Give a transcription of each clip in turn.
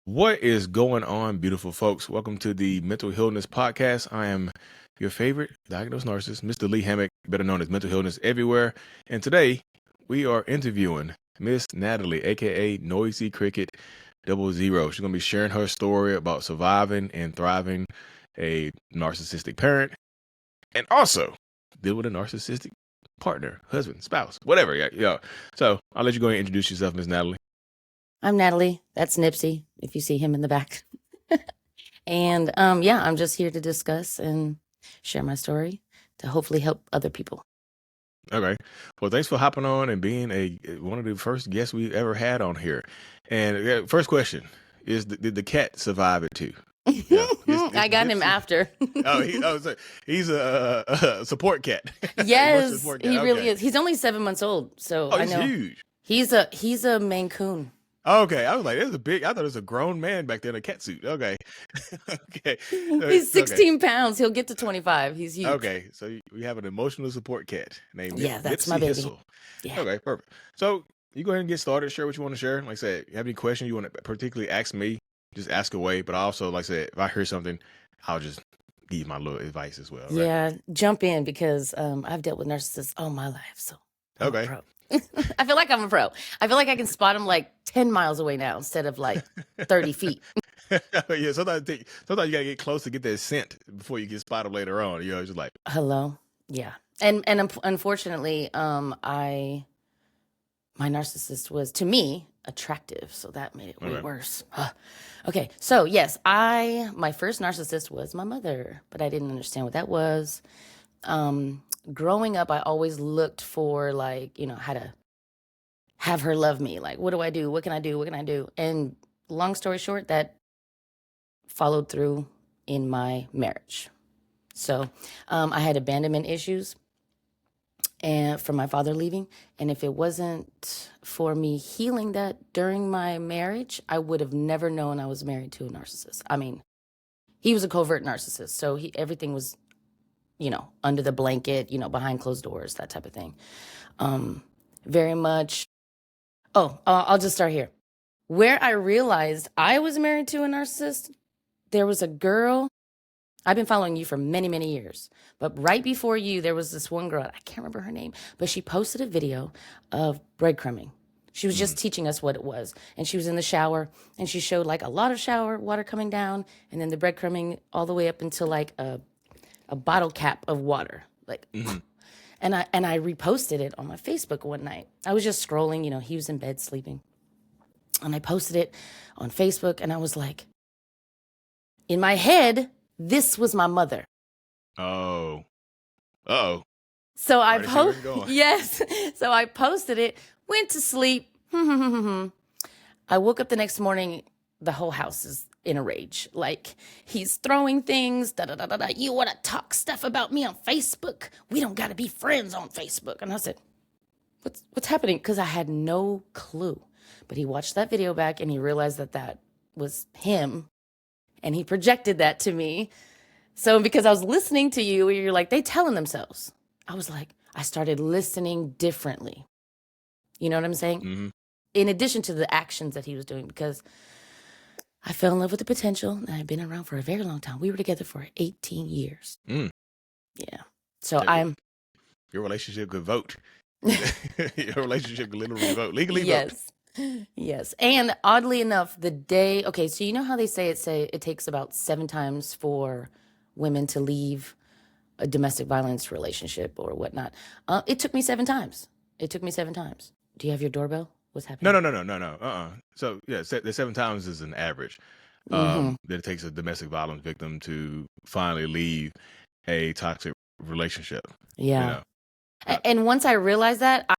What is going on, beautiful folks? Welcome to the Mental Healness Podcast. I am your favorite diagnosed narcissist, Mr. Lee Hammock, better known as Mental Healness Everywhere. And today we are interviewing Miss Natalie, aka Noisy Cricket 00. She's going to be sharing her story about surviving and thriving a narcissistic parent and also deal with a narcissistic partner, husband, spouse, whatever. Yeah. So I'll let you go ahead and introduce yourself, Miss Natalie. I'm Natalie. That's Nipsey, if you see him in the back. And I'm just here to discuss and share my story to hopefully help other people. Okay. Well, thanks for hopping on and being one of the first guests we ever had on here. And first question is, did the cat survive it too? Yeah, I got him after. So he's a support cat. Yes, Support cat. he really is. He's only 7 months old, so I He's know huge. he's a Maine Coon. Okay, I was like, there's a big. I thought it was a grown man back there in a cat suit. Okay, okay. He's 16 pounds. He'll get to 25. He's huge. Okay, so we have an emotional support cat named That's Nipsey my baby. Hissel. Yeah. Okay, perfect. So you go ahead and get started. Share what you want to share. Like I said, you have any questions you want to particularly ask me, just ask away. But I also, like I said, if I hear something, I'll just give you my little advice as well. Right? Yeah, jump in because I've dealt with narcissists all my life. So I'm a Okay. pro. I feel like I'm a pro. I feel like I can spot them like 10 miles away now instead of like 30 feet. Yeah, sometimes you gotta get close to get that scent before you get spotted later on. You know, it's just like, Hello. Yeah. And unfortunately, my narcissist was, to me, attractive. So that made it way Okay. worse. Okay. So yes, my first narcissist was my mother, but I didn't understand what that was. Growing up, I always looked for how to have her love me. Like, what do I do? What can I do? What can I do? And long story short, that followed through in my marriage. So I had abandonment issues and from my father leaving. And if it wasn't for me healing that during my marriage, I would have never known I was married to a narcissist. I mean, he was a covert narcissist. So everything was, under the blanket, behind closed doors, that type of thing. Very much. I'll just start here. Where I realized I was married to a narcissist, there was a girl. I've been following you for many, many years. But right before you, there was this one girl. I can't remember her name, but she posted a video of breadcrumbing. She was just teaching us what it was. And she was in the shower and she showed like a lot of shower water coming down and then the breadcrumbing all the way up until like a bottle cap of water. Like, and I reposted it on my Facebook one night. I was just scrolling, he was in bed sleeping. And I posted it on Facebook and I was like, in my head, this was my mother. oh, uh-oh. So I Already see where it's going. Yes. So I posted it, went to sleep. I woke up the next morning, the whole house is in a rage. Like, he's throwing things, You want to talk stuff about me on Facebook? We don't got to be friends on Facebook. And I said, what's happening? Because I had no clue. But he watched that video back and he realized that was him. And he projected that to me. So because I was listening to you, you're like, they telling themselves. I was like, I started listening differently. You know what I'm saying? Mm-hmm. In addition to the actions that he was doing, because I fell in love with the potential and I've been around for a very long time. We were together for 18 years. Mm. Yeah. So Your relationship could vote. Your relationship could literally vote. Legally vote. Yes. And oddly enough, so you know how they say it takes about 7 times for women to leave a domestic violence relationship or whatnot. It took me 7 times. Do you have your doorbell? What's happening? No. So yeah, the 7 times is an average. That it takes a domestic violence victim to finally leave a toxic relationship. Yeah. And once I realized that,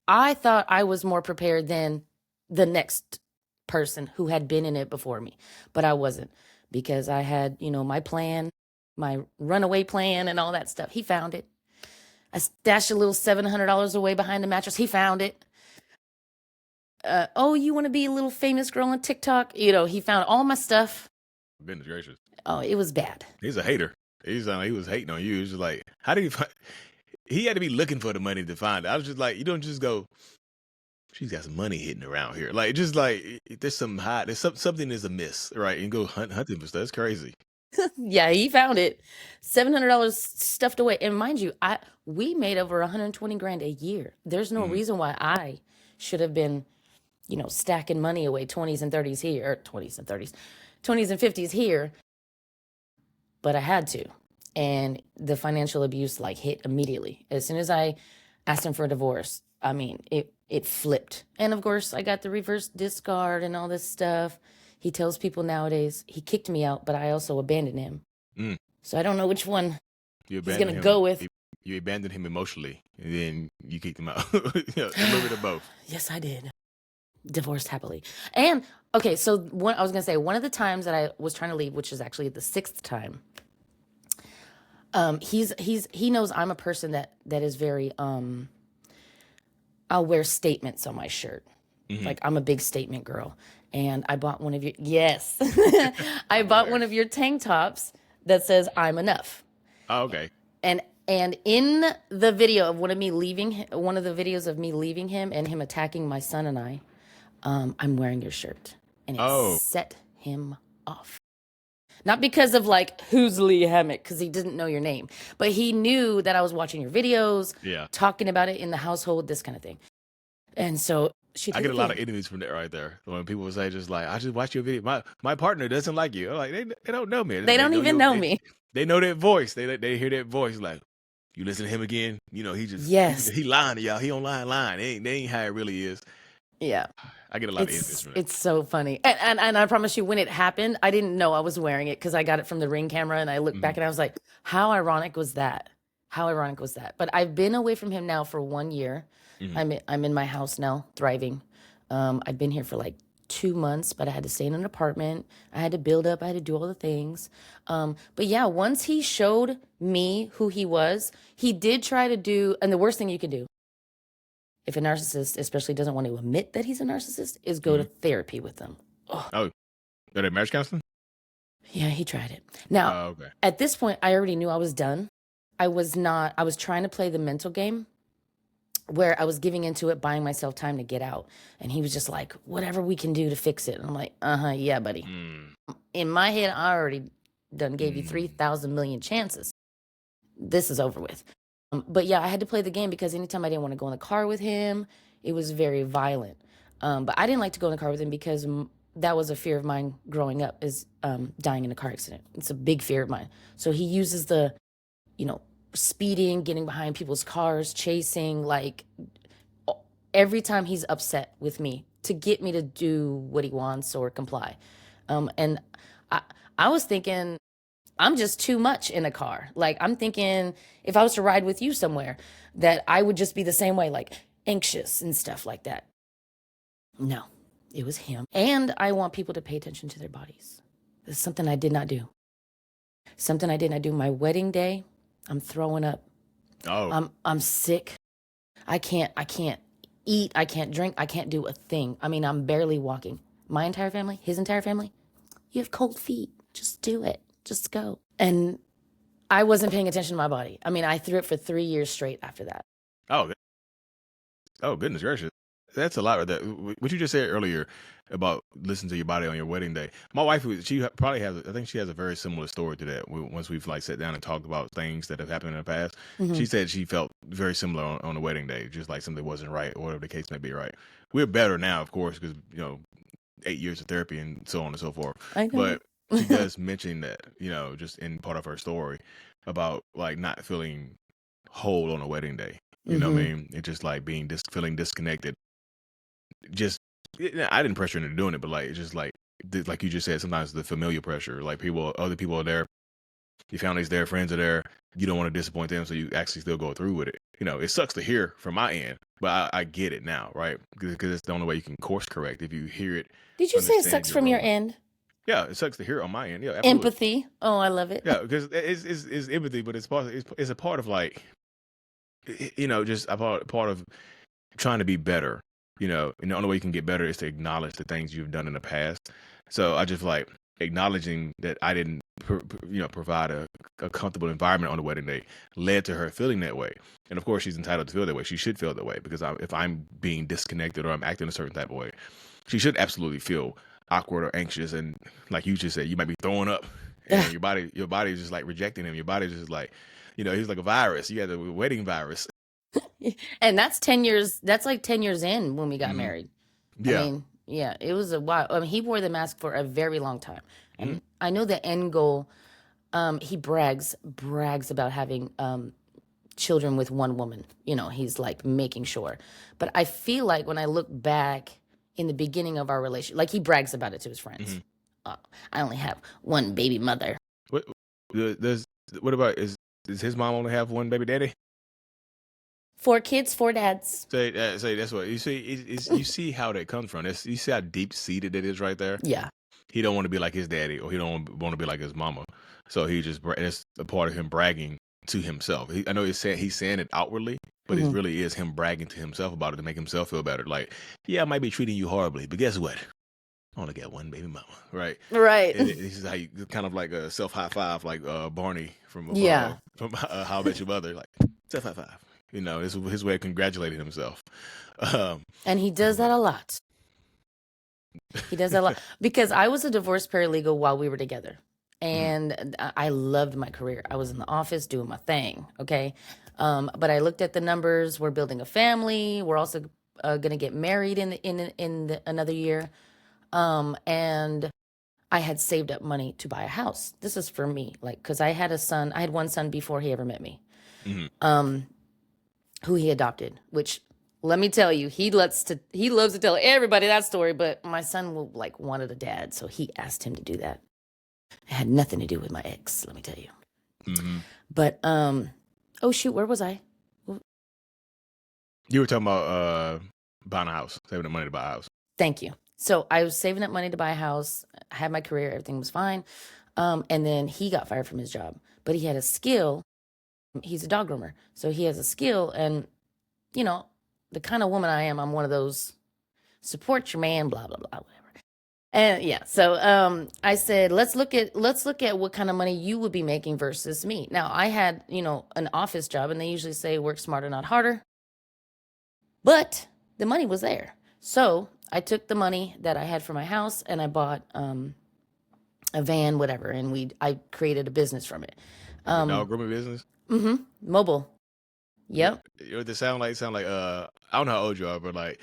I thought I was more prepared than the next person who had been in it before me, but I wasn't, because I had, my plan, my runaway plan and all that stuff. He found it. I stashed a little $700 away behind the mattress. He found it. You want to be a little famous girl on TikTok? He found all my stuff. Goodness gracious. Oh, it was bad. He's a hater. He was hating on you. He was just like, how do you find? He had to be looking for the money to find it. I was just like, you don't just go, she's got some money hidden around here. Like, just like there's something is amiss, right? And go hunting for stuff. That's crazy. Yeah, he found it. $700 stuffed away. And mind you, we made over 120 grand a year. There's no reason why I should have been, stacking money away 20s and 30s here, or 20s and 30s, 20s and 50s here. But I had to. And the financial abuse hit immediately. As soon as I asked him for a divorce, I mean, it flipped. And of course, I got the reverse discard and all this stuff. He tells people nowadays he kicked me out, but I also abandoned him. So I don't know which one he's going to go with. You abandoned him emotionally, and then you kicked him out. A little bit of both. Yes, I did. Divorced happily. And, okay, so I was going to say, one of the times that I was trying to leave, which is actually the 6th time, he knows I'm a person that is very, I'll wear statements on my shirt. Like, I'm a big statement girl. And I bought one of your, yes, I bought one of your tank tops that says I'm enough. Oh, okay. And in the video of one of the videos of me leaving him and him attacking my son and I, I'm wearing your shirt. And it set him off. Not because of who's Lee Hammock, because he didn't know your name, but he knew that I was watching your videos, talking about it in the household, this kind of thing. And so I get a lot of enemies from that right there. When people say I just watched your video. My partner doesn't like you. I'm like, they don't know me. They don't even know me. They know that voice. They hear that voice like, you listen to him again. He just he lying to y'all. He online lying. They ain't how it really is. Yeah. I get a lot of enemies from that. It's so funny. And I promise you, when it happened, I didn't know I was wearing it because I got it from the Ring camera and I looked back and I was like, how ironic was that? How ironic was that? But I've been away from him now for 1 year. I'm in my house now, thriving. I've been here for 2 months, but I had to stay in an apartment. I had to build up. I had to do all the things. But yeah, once he showed me who he was, he did try to do, and the worst thing you can do, if a narcissist especially doesn't want to admit that he's a narcissist, is go to therapy with them. Oh, are they marriage counseling? Yeah, he tried it. Now, at this point, I already knew I was done. I was trying to play the mental game where I was giving into it, buying myself time to get out. And he was just like, whatever we can do to fix it. And I'm like, yeah, buddy. In my head, I already done gave you 3,000 million chances. This is over with. But yeah, I had to play the game because anytime I didn't want to go in the car with him, it was very violent. But I didn't like to go in the car with him because that was a fear of mine growing up, is dying in a car accident. It's a big fear of mine. So he uses the, speeding, getting behind people's cars, chasing, every time he's upset with me to get me to do what he wants or comply. And I was thinking, I'm just too much in a car. I'm thinking if I was to ride with you somewhere, that I would just be the same way, anxious and stuff like that. No, it was him. And I want people to pay attention to their bodies. This is something I did not do. My wedding day, I'm throwing up. I'm sick. I can't eat. I can't drink. I can't do a thing. I mean, I'm barely walking. My entire family, his entire family, you have cold feet. Just do it. Just go. And I wasn't paying attention to my body. I mean, I threw it for 3 years straight after that. Oh, goodness gracious. That's a lot of that. What you just said earlier about listening to your body on your wedding day. My wife, she probably has, I think she has a very similar story to that. Once we've sat down and talked about things that have happened in the past, she said she felt very similar on the wedding day, just like something wasn't right or whatever the case may be, right? We're better now, of course, because, 8 years of therapy and so on and so forth. I know. But she does mention that, just in part of her story about not feeling whole on a wedding day. You know what I mean? It's just feeling disconnected. Just, I didn't pressure her into doing it, but it's just like you just said, sometimes the familiar pressure, other people are there, your family's there, friends are there, you don't want to disappoint them, so you actually still go through with it. It sucks to hear from my end, but I get it now, right? Because it's the only way you can course correct if you hear it. Did you say it sucks from your end? Yeah, it sucks to hear it on my end. Yeah, absolutely. Empathy. Oh, I love it. Yeah, because it's empathy, but it's a part of just a part of trying to be better. And the only way you can get better is to acknowledge the things you've done in the past. So I just acknowledging that I didn't, provide a comfortable environment on the wedding day led to her feeling that way. And of course, she's entitled to feel that way. She should feel that way because if I'm being disconnected or I'm acting a certain type of way, she should absolutely feel awkward or anxious. And like you just said, you might be throwing up, and your body is just like rejecting him. Your body's just like, he's like a virus. You got the wedding virus. And that's 10 years. That's like 10 years in when we got married. Yeah. I mean, yeah, it was a while. I mean, he wore the mask for a very long time. And I know the end goal, he brags about having children with one woman. He's like making sure. But I feel like when I look back in the beginning of our relationship, like he brags about it to his friends. I only have one baby mother. What about, is his mom only have one baby daddy? 4 kids, 4 dads. Say that's what you see. You see how that comes from. You see how deep seated it is right there. Yeah. He don't want to be like his daddy, or he don't want to be like his mama. So it's a part of him bragging to himself. I know he's saying it outwardly, but it really is him bragging to himself about it to make himself feel better. Like, yeah, I might be treating you horribly, but guess what? I only got one baby mama, right? Right. And this is how you kind of like a self high five, like Barney from How I Met Your Mother, like self high five. This is his way of congratulating himself. And he does that a lot. He does that a lot. Because I was a divorce paralegal while we were together. And I loved my career. I was in the office doing my thing, okay? But I looked at the numbers. We're building a family. We're also going to get married in another year. And I had saved up money to buy a house. This is for me, like, because I had one son before he ever met me. Who he adopted, which let me tell you, he loves to tell everybody that story, but my son wanted a dad, so he asked him to do that. It had nothing to do with my ex, let me tell you. But oh shoot, where was I? You were talking about buying a house, saving up money to buy a house. Thank you. So I was saving up money to buy a house. I had my career, everything was fine. And then he got fired from his job, but he had a skill. He's a dog groomer, so he has a skill, and the kind of woman I am, I'm one of those support your man, blah blah blah, whatever. And yeah, so I said, let's look at what kind of money you would be making versus me. Now I had an office job, and they usually say work smarter, not harder, but the money was there. So I took the money that I had for my house, and I bought a van, whatever, and I created a business from it. Dog grooming business. Mobile. Yep. They sound like I don't know how old you are, but like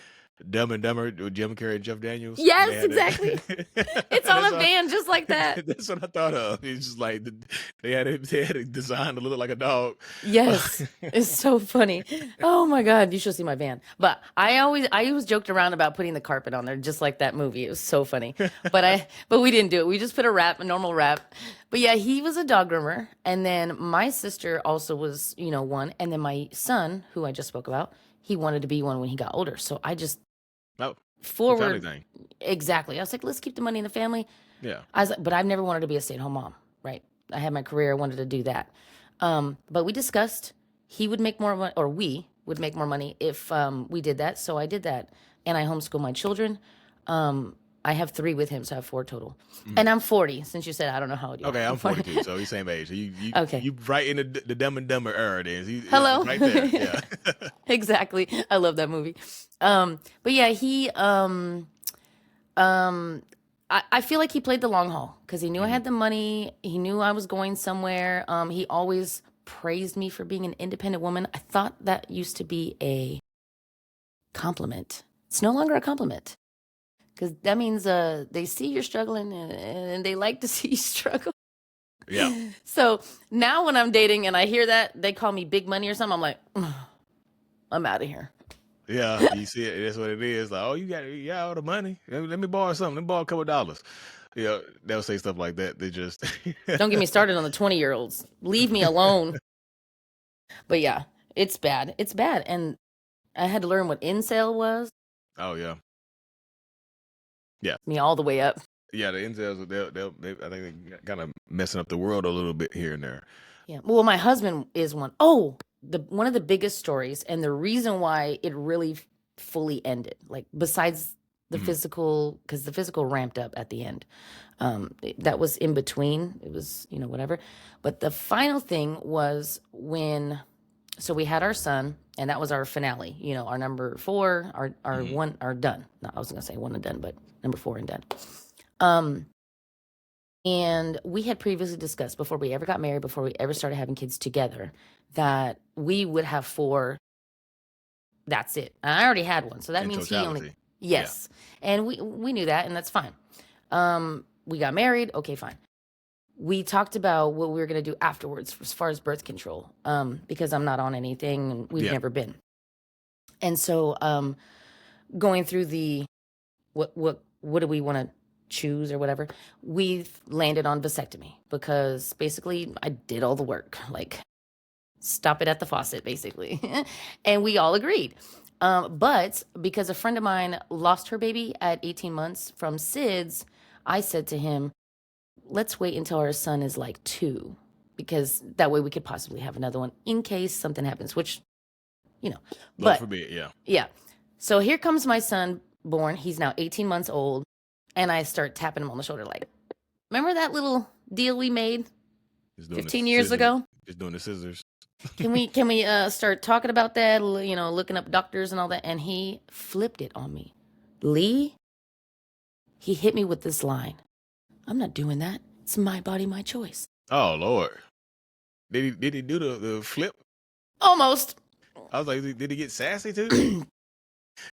Dumb and Dumber with Jim Carrey and Jeff Daniels. Yes, exactly. It's on a van just like that. That's what I thought of. It's just like they had it designed to look like a dog. Yes, it's so funny. Oh my God, you should see my van. But I always joked around about putting the carpet on there, just like that movie. It was so funny. But we didn't do it. We just put a normal wrap. But yeah, he was a dog groomer, and then my sister also was, one, and then my son, who I just spoke about, he wanted to be one when he got older. So I just forward thing. Exactly. I was like, let's keep the money in the family. Yeah. But I've never wanted to be a stay-at-home mom, right? I had my career, I wanted to do that. But we discussed he would make more money, or we would make more money if we did that. So I did that, and I homeschool my children. I have 3 with him, so I have 4 total. And I'm 40, since you said I don't know how old you are. Okay, I'm 42, so he's same age. So you right in the Dumb and Dumber era. Hello. Right there. Yeah. Exactly. I love that movie. But yeah, he I feel like he played the long haul because he knew I had the money. He knew I was going somewhere. He always praised me for being an independent woman. I thought that used to be a compliment. It's no longer a compliment. Because that means they see you're struggling and they like to see you struggle. Yeah. So now when I'm dating and I hear that, they call me big money or something, I'm like, I'm out of here. Yeah, you see it. That's what it is. Like, oh, you got all the money. Let me borrow something. Let me borrow a couple of dollars. They'll say stuff like that. They just don't get me started on the 20-year-olds. Leave me alone. But yeah, it's bad. It's bad. And I had to learn what incel was. Oh yeah. Me all the way up. Yeah, the incels, I think they're kind of messing up the world a little bit here and there. Yeah. Well, my husband is one. Oh, one of the biggest stories, and the reason why it really fully ended, like besides The physical, because the physical ramped up at the end. That was in between. It was, whatever. But the final thing was so we had our son, and that was our finale, our number 4, our one, our done. No, I was going to say one and done, but number 4 and done. And we had previously discussed, before we ever got married, before we ever started having kids together, that we would have 4. That's it. And I already had one. So that means totality. he only, yes. Yeah. And we knew that, and that's fine. We got married. Okay, fine. We talked about what we were going to do afterwards as far as birth control, because I'm not on anything and we've never been. And so going through the, what do we want to choose or whatever, we've landed on vasectomy because basically I did all the work, like stop it at the faucet, basically. And we all agreed. But because a friend of mine lost her baby at 18 months from SIDS, I said to him, let's wait until our son is like 2, because that way we could possibly have another one in case something happens, which, Lord forbid, yeah. Yeah. So here comes my son born. He's now 18 months old. And I start tapping him on the shoulder like, remember that little deal we made 15 years ago? Just doing the scissors. Can we start talking about that, looking up doctors and all that? And he flipped it on me. Lee, he hit me with this line. I'm not doing that. It's my body, my choice. Oh, Lord. Did he do the flip? Almost. I was like, did he get sassy too?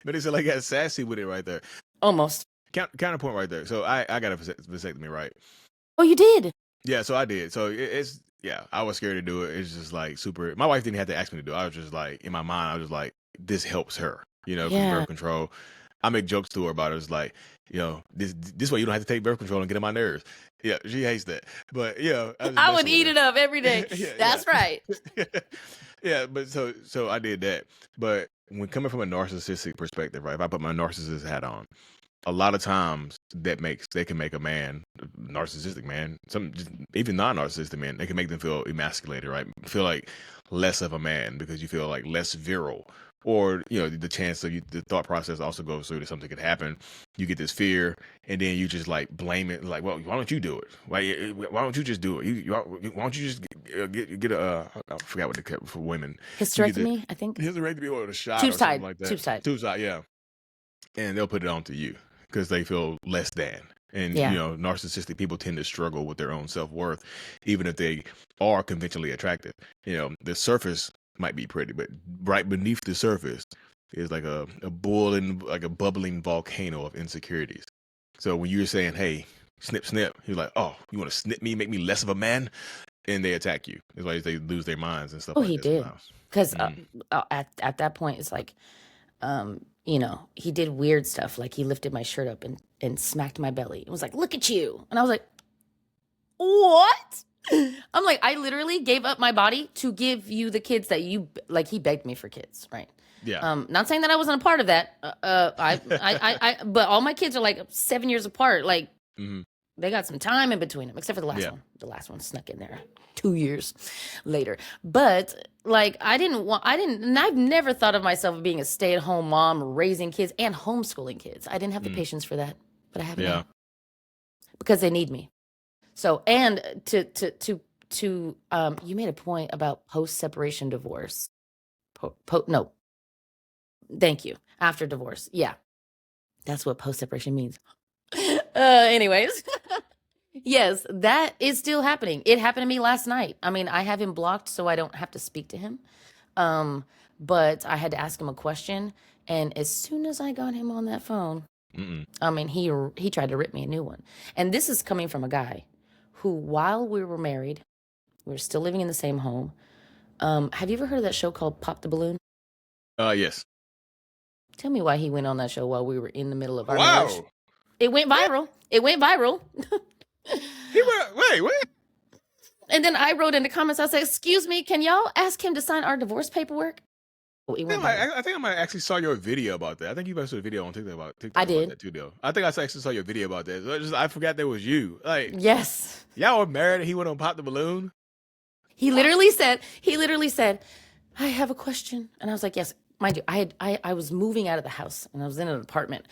But he said like got sassy with it right there. Almost. Counterpoint right there. So I got a vasectomy, right? Oh, you did? Yeah, so I did. So it's I was scared to do it. It's just like super. My wife didn't have to ask me to do it. I was just like, in my mind, I was just like, this helps her, from birth control. I make jokes to her about it. It's like, this way you don't have to take birth control and get on my nerves. Yeah, she hates that. But I would eat it up every day. That's right. Yeah, but so I did that. But when coming from a narcissistic perspective, right? If I put my narcissist hat on, a lot of times they can make a man, narcissistic man, even non-narcissistic man, they can make them feel emasculated, right? Feel like less of a man because you feel like less virile. Or, the chance of the thought process also goes through that something could happen. You get this fear, and then you just like blame it. Like, well, why don't you do it? Why don't you just do it? Why don't you just get a, I forgot what the for women. Hysterectomy, I think. Hysterectomy or a shot tube or something side, like that. Tube side, yeah. And they'll put it onto you because they feel less than. And, narcissistic people tend to struggle with their own self-worth, even if they are conventionally attractive. The surface might be pretty, but right beneath the surface is like a bubbling volcano of insecurities. So when you're saying, hey, snip, snip, you're like, oh, you want to snip me, make me less of a man? And they attack you. It's like they lose their minds and stuff like that. Oh, he did. Because at that point, it's like, he did weird stuff. Like he lifted my shirt up and smacked my belly. It was like, look at you. And I was like, what? I'm like, I literally gave up my body to give you the kids that you, like, he begged me for kids, right? Yeah. Not saying that I wasn't a part of that. But all my kids are like 7 years apart. Like, they got some time in between them, except for the last one. The last one snuck in there 2 years later. But like, and I've never thought of myself being a stay-at-home mom, raising kids and homeschooling kids. I didn't have the patience for that, but I have it now because they need me. So, and to you made a point about post-separation divorce. No, thank you. After divorce. Yeah. That's what post-separation means. Anyways. Yes, that is still happening. It happened to me last night. I mean, I have him blocked so I don't have to speak to him. But I had to ask him a question. And as soon as I got him on that phone, I mean, he tried to rip me a new one. And this is coming from a guy who, while we were married, we were still living in the same home. Have you ever heard of that show called Pop the Balloon? Yes. Tell me why he went on that show while we were in the middle of our marriage. It went viral. It went viral. Wait. And then I wrote in the comments, I said, excuse me, can y'all ask him to sign our divorce paperwork? Oh, I think I might actually saw your video about that. I think you posted a video on TikTok about that too, though. I think I actually saw your video about that. I forgot that was you. Like, yes. Y'all were married and he went on Pop the Balloon? He literally said, I have a question. And I was like, yes, mind you, I was moving out of the house and I was in an apartment.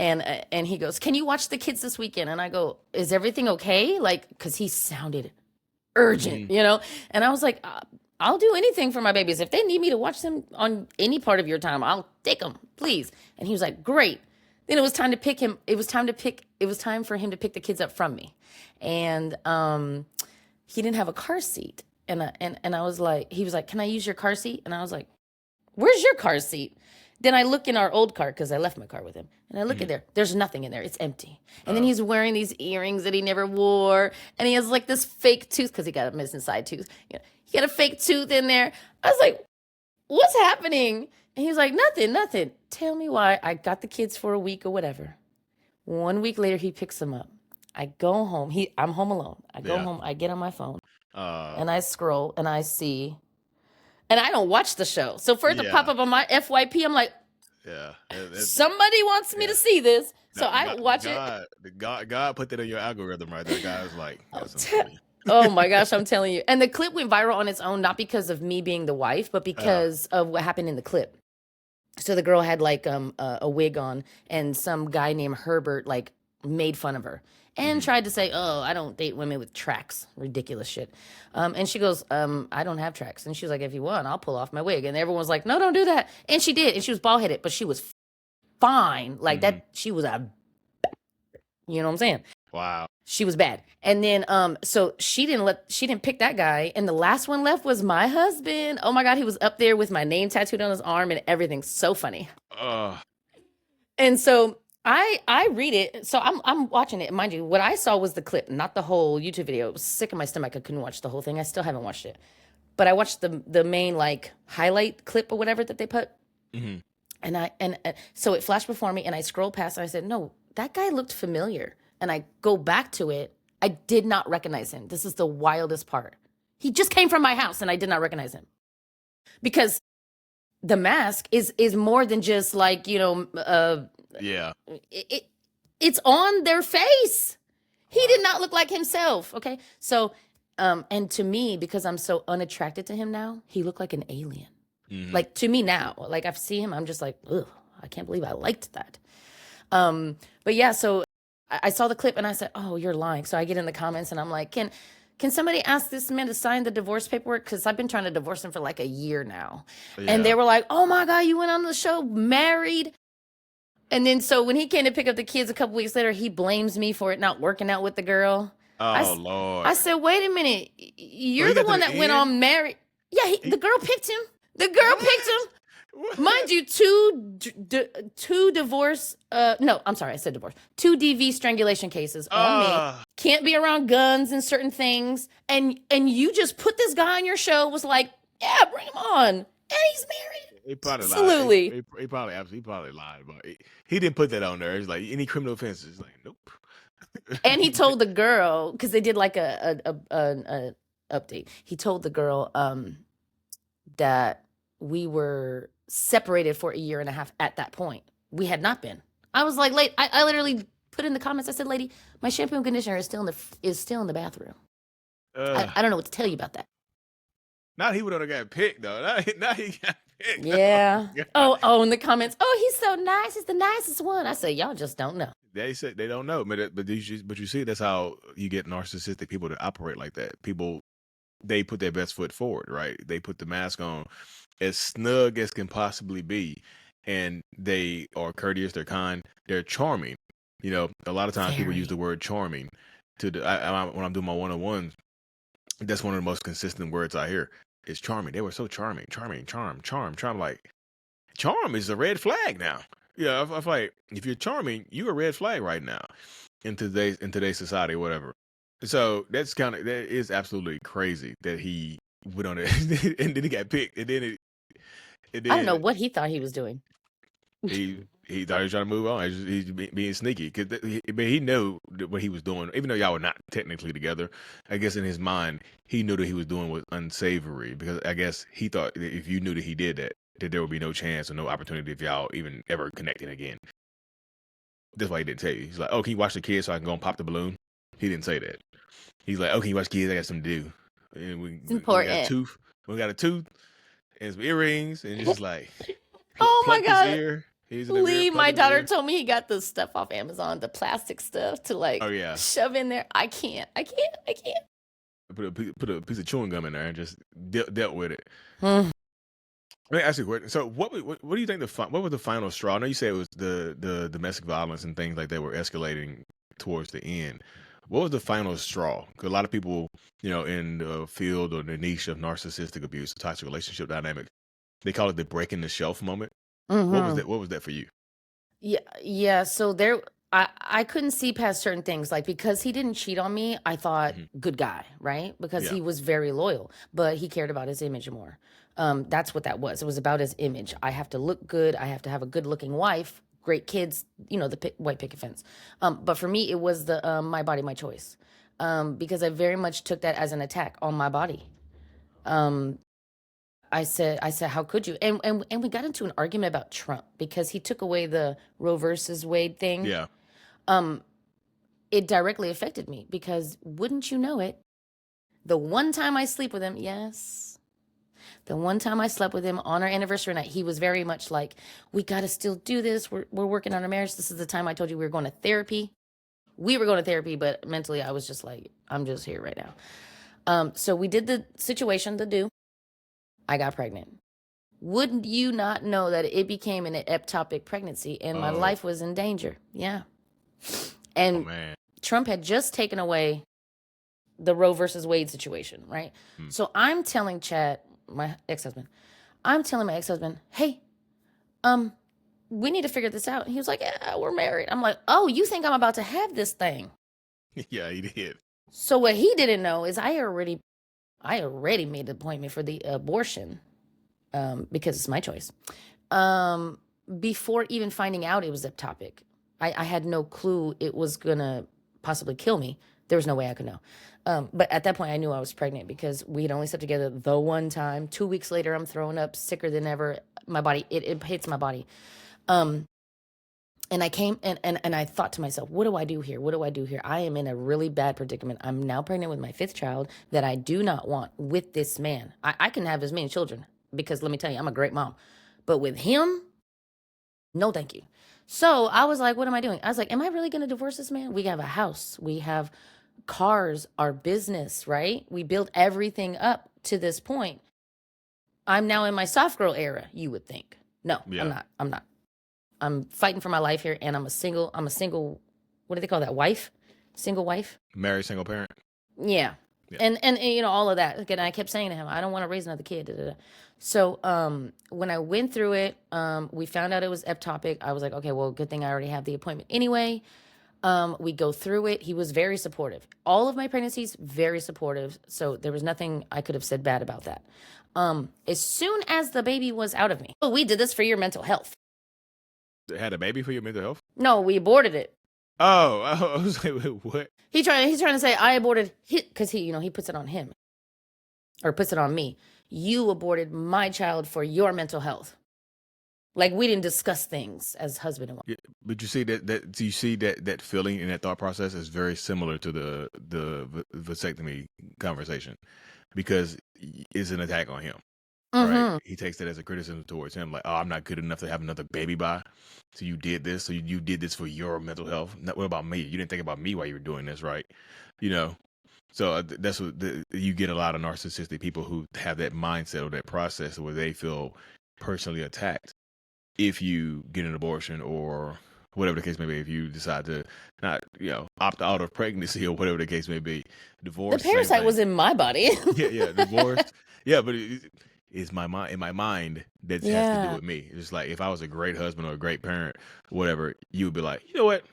And he goes, "Can you watch the kids this weekend?" And I go, "Is everything okay?" Like, because he sounded urgent, Mm-hmm. you know? And I was like, I'll do anything for my babies. If they need me to watch them on any part of your time, I'll take them, please. And he was like, great. Then it was time to pick him. It was time for him to pick the kids up from me. And he didn't have a car seat. And I was like, he was like, "Can I use your car seat?" And I was like, "Where's your car seat?" Then I look in our old car, because I left my car with him. And I look in there. There's nothing in there. It's empty. And then he's wearing these earrings that he never wore. And he has like this fake tooth, because he got a missing side tooth. You know, he got a fake tooth in there. I was like, "What's happening?" And he was like, nothing. Tell me why. I got the kids for a week or whatever. 1 week later, he picks them up. I go home. I'm home alone. I go home. I get on my phone. And I scroll and I see. And I don't watch the show. So for it to pop up on my FYP, I'm like, somebody wants me to see this. So I watch it. God put that in your algorithm right there. God was like, oh my gosh, I'm telling you. And the clip went viral on its own, not because of me being the wife, but because of what happened in the clip. So the girl had like a wig on, and some guy named Herbert like made fun of her and tried to say, "Oh, I don't date women with tracks." Ridiculous shit. And she goes, "I don't have tracks." And she was like, "If you want, I'll pull off my wig." And everyone was like, "No, don't do that." And she did. And she was bald headed, but she was fine. Like that. She was you know what I'm saying? Wow. She was bad. And then, so she didn't pick that guy. And the last one left was my husband. Oh my God. He was up there with my name tattooed on his arm and everything. So funny. And so I read it. So I'm watching it. Mind you, what I saw was the clip, not the whole YouTube video. It was sick in my stomach. I couldn't watch the whole thing. I still haven't watched it, but I watched the main like highlight clip or whatever that they put. And so it flashed before me, and I scrolled past and I said, "No, that guy looked familiar." And I go back to it. I did not recognize him. This is the wildest part. He just came from my house and I did not recognize him. Because the mask is more than just like, you know, it's on their face. He did not look like himself. Okay. So, and to me, because I'm so unattracted to him now, he looked like an alien. Like to me now, like I've seen him, I'm just like, ugh, I can't believe I liked that. But yeah, so I saw the clip and I said, "Oh, you're lying." So I get in the comments and I'm like, can somebody ask this man to sign the divorce paperwork? Because I've been trying to divorce him for like a year now. And they were like, "Oh my God, you went on the show married." And then so when he came to pick up the kids a couple weeks later, he blames me for it not working out with the girl. Lord. I said, "Wait a minute. You're the one that went on married." Yeah, the girl picked him. The girl picked him. Mind you, two divorce, no, I'm sorry, I said divorce. 2 DV strangulation cases on me. Can't be around guns and certain things. And you just put this guy on your show, was like, "Yeah, bring him on." And he's married. He probably Absolutely. lied. He probably lied about it. He didn't put that on there. It's like, any criminal offenses? Like, nope. And he told the girl, because they did like a update. He told the girl that we were separated for 1.5 years at that point. We had not been. I was like, I literally put in the comments, I said, "Lady, my shampoo and conditioner is still in the bathroom." I don't know what to tell you about that. Now he would have got picked though. Now he got picked. Yeah. Oh, in the comments, "Oh, he's so nice. He's the nicest one." I said, "Y'all just don't know." They said they don't know, but you see, that's how you get narcissistic people to operate like that. People, they put their best foot forward, right? They put the mask on as snug as can possibly be, and they are courteous, they're kind, they're charming. You know, a lot of times people use the word charming when I'm doing my one-on-ones. That's one of the most consistent words I hear is charming. They were so charming. Like, charm is a red flag now. Yeah, I feel like if you're charming, you're a red flag right now in today's society, or whatever. So that is absolutely crazy that he went on it and then he got picked, and then I don't know what he thought he was doing. he thought he was trying to move on. He's being sneaky, but he knew what he was doing, even though y'all were not technically together. I guess in his mind, he knew that he was doing was unsavory, because I guess he thought that if you knew that he did that there would be no chance or no opportunity if y'all even ever connecting again. That's why he didn't tell you. He's like, "Oh, can you watch the kids so I can go and pop the balloon?" He didn't say that. He's like, "Oh, can you watch kids? I got something to do." And it's important. We got a tooth and some earrings, and just like, oh my God. His ear. He's in the rear, Lee, plug my in the daughter rear. told me he got the stuff off Amazon, the plastic stuff to like Oh yeah, shove in there. I can't. put a piece of chewing gum in there and just dealt with it. Hmm. Let me ask you a question. So, what do you think what was the final straw? I know you said it was the domestic violence and things like that were escalating towards the end. What was the final straw? Because a lot of people, in the field or the niche of narcissistic abuse, toxic relationship dynamics, they call it the breaking the shelf moment. What was that? What was that for you? Yeah. So I couldn't see past certain things. Like, because he didn't cheat on me, I thought good guy, right? Because Yeah. he was very loyal, but he cared about his image more. That's what that was. It was about his image. I have to look good. I have to have a good looking wife, great kids, the white picket fence. But for me, it was the my body, my choice. Because I very much took that as an attack on my body. I said, how could you? And we got into an argument about Trump because he took away the Roe versus Wade thing. Yeah. It directly affected me because, wouldn't you know it, the one time I sleep with him, the one time I slept with him on our anniversary night, he was very much like, we got to still do this. We're working on our marriage. This is the time I told you we were going to therapy. We were going to therapy, but mentally I was just like, I'm just here right now. So we did the situation to do. I got pregnant. Wouldn't you not know that it became an ectopic pregnancy and my life was in danger? Yeah. And man. Trump had just taken away the Roe versus Wade situation, right? So I'm telling Chad, my ex-husband, hey, we need to figure this out. And he was like, yeah, we're married. I'm like, oh, you think I'm about to have this thing? Yeah, he did. So what he didn't know is I already made the appointment for the abortion, because it's my choice. Before even finding out it was ectopic, I had no clue it was gonna possibly kill me. There was no way I could know. But at that point, I knew I was pregnant because we had only slept together the one time. 2 weeks later, I'm throwing up, sicker than ever. My body, it hits my body. And I came and I thought to myself, what do I do here? What do I do here? I am in a really bad predicament. I'm now pregnant with my 5th child that I do not want with this man. I can have as many children because, let me tell you, I'm a great mom. But with him, no thank you. So I was like, what am I doing? I was like, am I really going to divorce this man? We have a house. We have cars, our business, right? We built everything up to this point. I'm now in my soft girl era, you would think. No, Yeah. I'm not. I'm fighting for my life here, and I'm a single, what do they call that? Wife? Single wife? Married single parent. Yeah. And all of that. Again, I kept saying to him, I don't want to raise another kid. Da, da, da. So when I went through it, we found out it was ectopic. I was like, okay, well, good thing I already have the appointment anyway. We go through it. He was very supportive. All of my pregnancies, very supportive. So there was nothing I could have said bad about that. As soon as the baby was out of me, oh, we did this for your mental health. Had a baby for your mental health? No, we aborted it. Oh, I was like, wait, what? He's trying to say I aborted because he puts it on him or puts it on me. You aborted my child for your mental health. Like, we didn't discuss things as husband and wife. Yeah, but you see that feeling and that thought process is very similar to the vasectomy conversation, because it's an attack on him. Right? He takes that as a criticism towards him, like, oh, I'm not good enough to have another baby by. So you did this. So you did this for your mental health. What about me? You didn't think about me while you were doing this, right? So that's what you get a lot of narcissistic people who have that mindset or that process where they feel personally attacked if you get an abortion or whatever the case may be. If you decide to not, opt out of pregnancy or whatever the case may be, divorce. The parasite was in my body. yeah, divorce. Yeah, but it's in my mind that has to do with me. It's like if I was a great husband or a great parent, whatever, you would be like, you know what?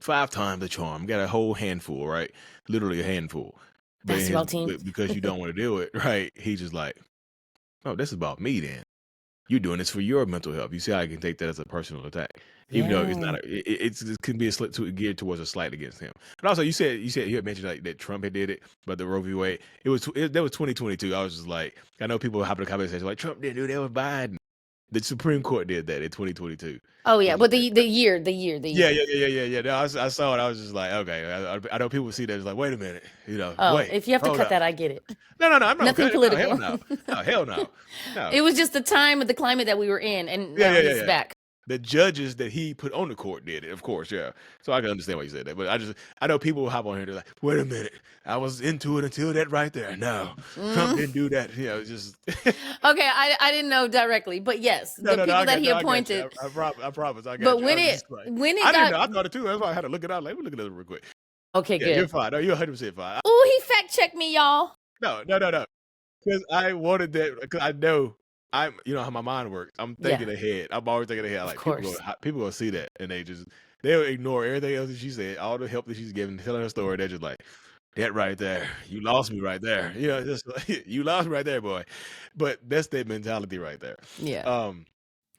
5 times the charm. Got a whole handful, right? Literally a handful. Basketball team. But because you don't want to do it, right? He's just like, oh, this is about me then. You're doing this for your mental health. You see how I can take that as a personal attack, even though it's not. It can be geared towards a slight against him. But also, you said you had mentioned like that Trump had did it, but the Roe v. Wade, that was 2022. I was just like, I know people have the conversation like Trump didn't do that with Biden. The Supreme Court did that in 2022. Oh yeah, but the year. Yeah. No, I saw it. I was just like, okay. I know people see that. It's like, wait a minute. Wait. If you have to cut that, I get it. No. I'm not Nothing cutting. political. No, hell no. No. It was just the time of the climate that we were in, and now he's back. the judges that he put on the court did it, of course, yeah. So I can understand why you said that. But I know people will hop on here, they're like, wait a minute, I was into it until that right there. No, Trump didn't do that. You know, just Okay, I didn't know directly, but yes, the people that he appointed. I promise, I got But you. when I it didn't got know. I thought it too. That's why I had to look it out. Let me look at it real quick. okay, Yeah, you're good. fine. No, you're 100% fine. Oh, he fact checked me, y'all. No. Because I wanted that. Because I know you know how my mind works. I'm thinking ahead. I'm always thinking ahead. Like people gonna see that and they'll ignore everything else that she said, all the help that she's giving, telling her story. They're just like, that right there, you lost me right there. You know, just like, you lost me right there, boy. But that's that mentality right there. Yeah.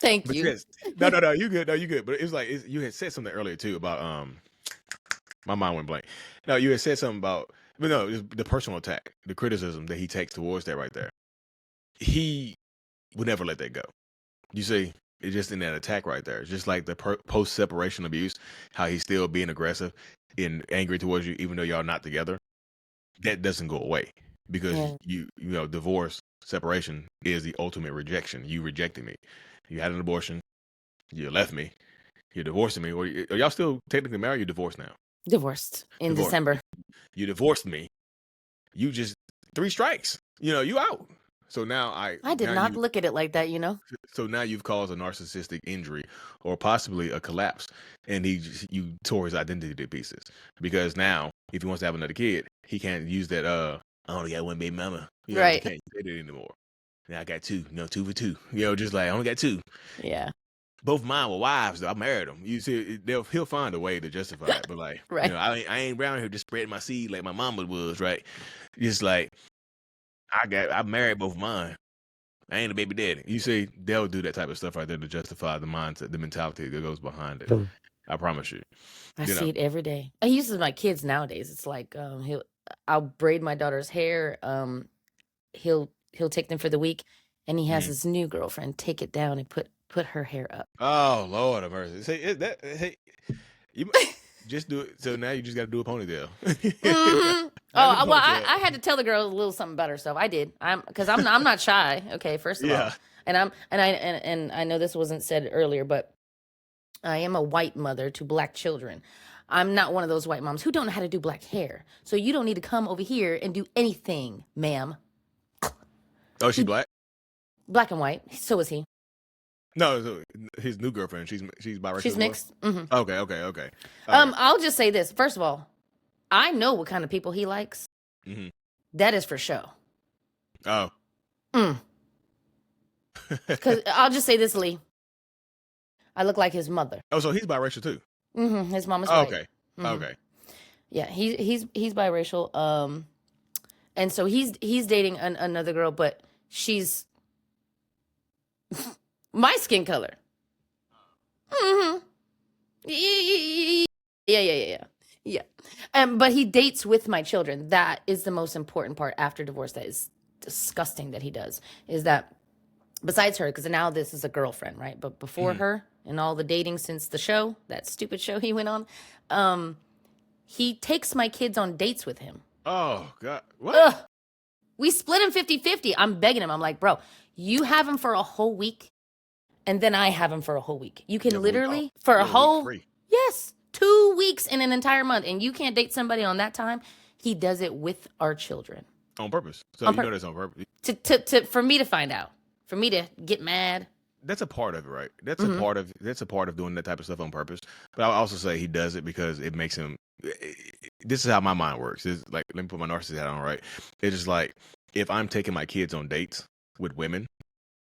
Thank but you. Yes, no, you good. No, you good. But it was like you had said something earlier too about my mind went blank. No, you had said something about, but no, it was the personal attack, the criticism that he takes towards that right there. He would never let that go. You see, it's just in that attack right there. It's just like the post-separation abuse, how he's still being aggressive and angry towards you, even though y'all not together. That doesn't go away because you know, divorce, separation is the ultimate rejection. You rejected me. You had an abortion. You left me. You're divorcing me. Or are y'all still technically married? You're divorced now. Divorced in December. You divorced me. You just 3 strikes. You know, you out. So now I did not look at it like that, you know. So now you've caused a narcissistic injury or possibly a collapse, and you tore his identity to pieces. Because now, if he wants to have another kid, he can't use that. I only got one baby mama. You know, right. He can't say that anymore. Now I got 2. You know, 2 for 2. You know, just like I only got 2. Yeah. Both mine were wives, though. I married them. You see, he'll find a way to justify it. But like, right. You know, I ain't around here just spreading my seed like my mama was, right? Just like I married both mine. I ain't a baby daddy. You see, they'll do that type of stuff right there to justify the mindset, the mentality that goes behind it. I promise you. I see it every day. I use it with my kids nowadays. It's like I'll braid my daughter's hair. He'll take them for the week, and he has his new girlfriend take it down and put her hair up. Oh Lord have mercy! Hey, you just do it. So now you just got to do a ponytail. Oh well, I had to tell the girl a little something about herself. I did. Because I'm not shy. Okay, first of all, and I know this wasn't said earlier, but I am a white mother to black children. I'm not one of those white moms who don't know how to do black hair. So you don't need to come over here and do anything, ma'am. Oh, she's black? Black and white. So is he. No, his new girlfriend. She's biracial. She's mixed. Mm-hmm. Okay. I'll just say this. First of all, I know what kind of people he likes. Mm-hmm. That is for show. Oh. Because I'll just say this, Lee. I look like his mother. Oh, so he's biracial too. Mm-hmm. His mom is white. Okay. Mm-hmm. Okay. Yeah, he's biracial. And so he's dating another girl, but she's my skin color. Mm-hmm. Yeah. But he dates with my children. That is the most important part after divorce. That is disgusting that he does. Is that besides her, because now this is a girlfriend, right? But before her and all the dating since the show, that stupid show he went on, he takes my kids on dates with him. Oh, God. What? Ugh. We split him 50-50. I'm begging him. I'm like, bro, you have him for a whole week, and then I have him for a whole week. You can literally, for a whole, yes, 2 weeks in an entire month, and you can't date somebody on that time. He does it with our children. On purpose. So you know that's on purpose. For me to find out. For me to get mad. That's a part of it, right? That's a part of doing that type of stuff on purpose. But I'll also say he does it because it makes him. This is how my mind works. It's like, let me put my narcissist hat on, right? It's just like, if I'm taking my kids on dates with women,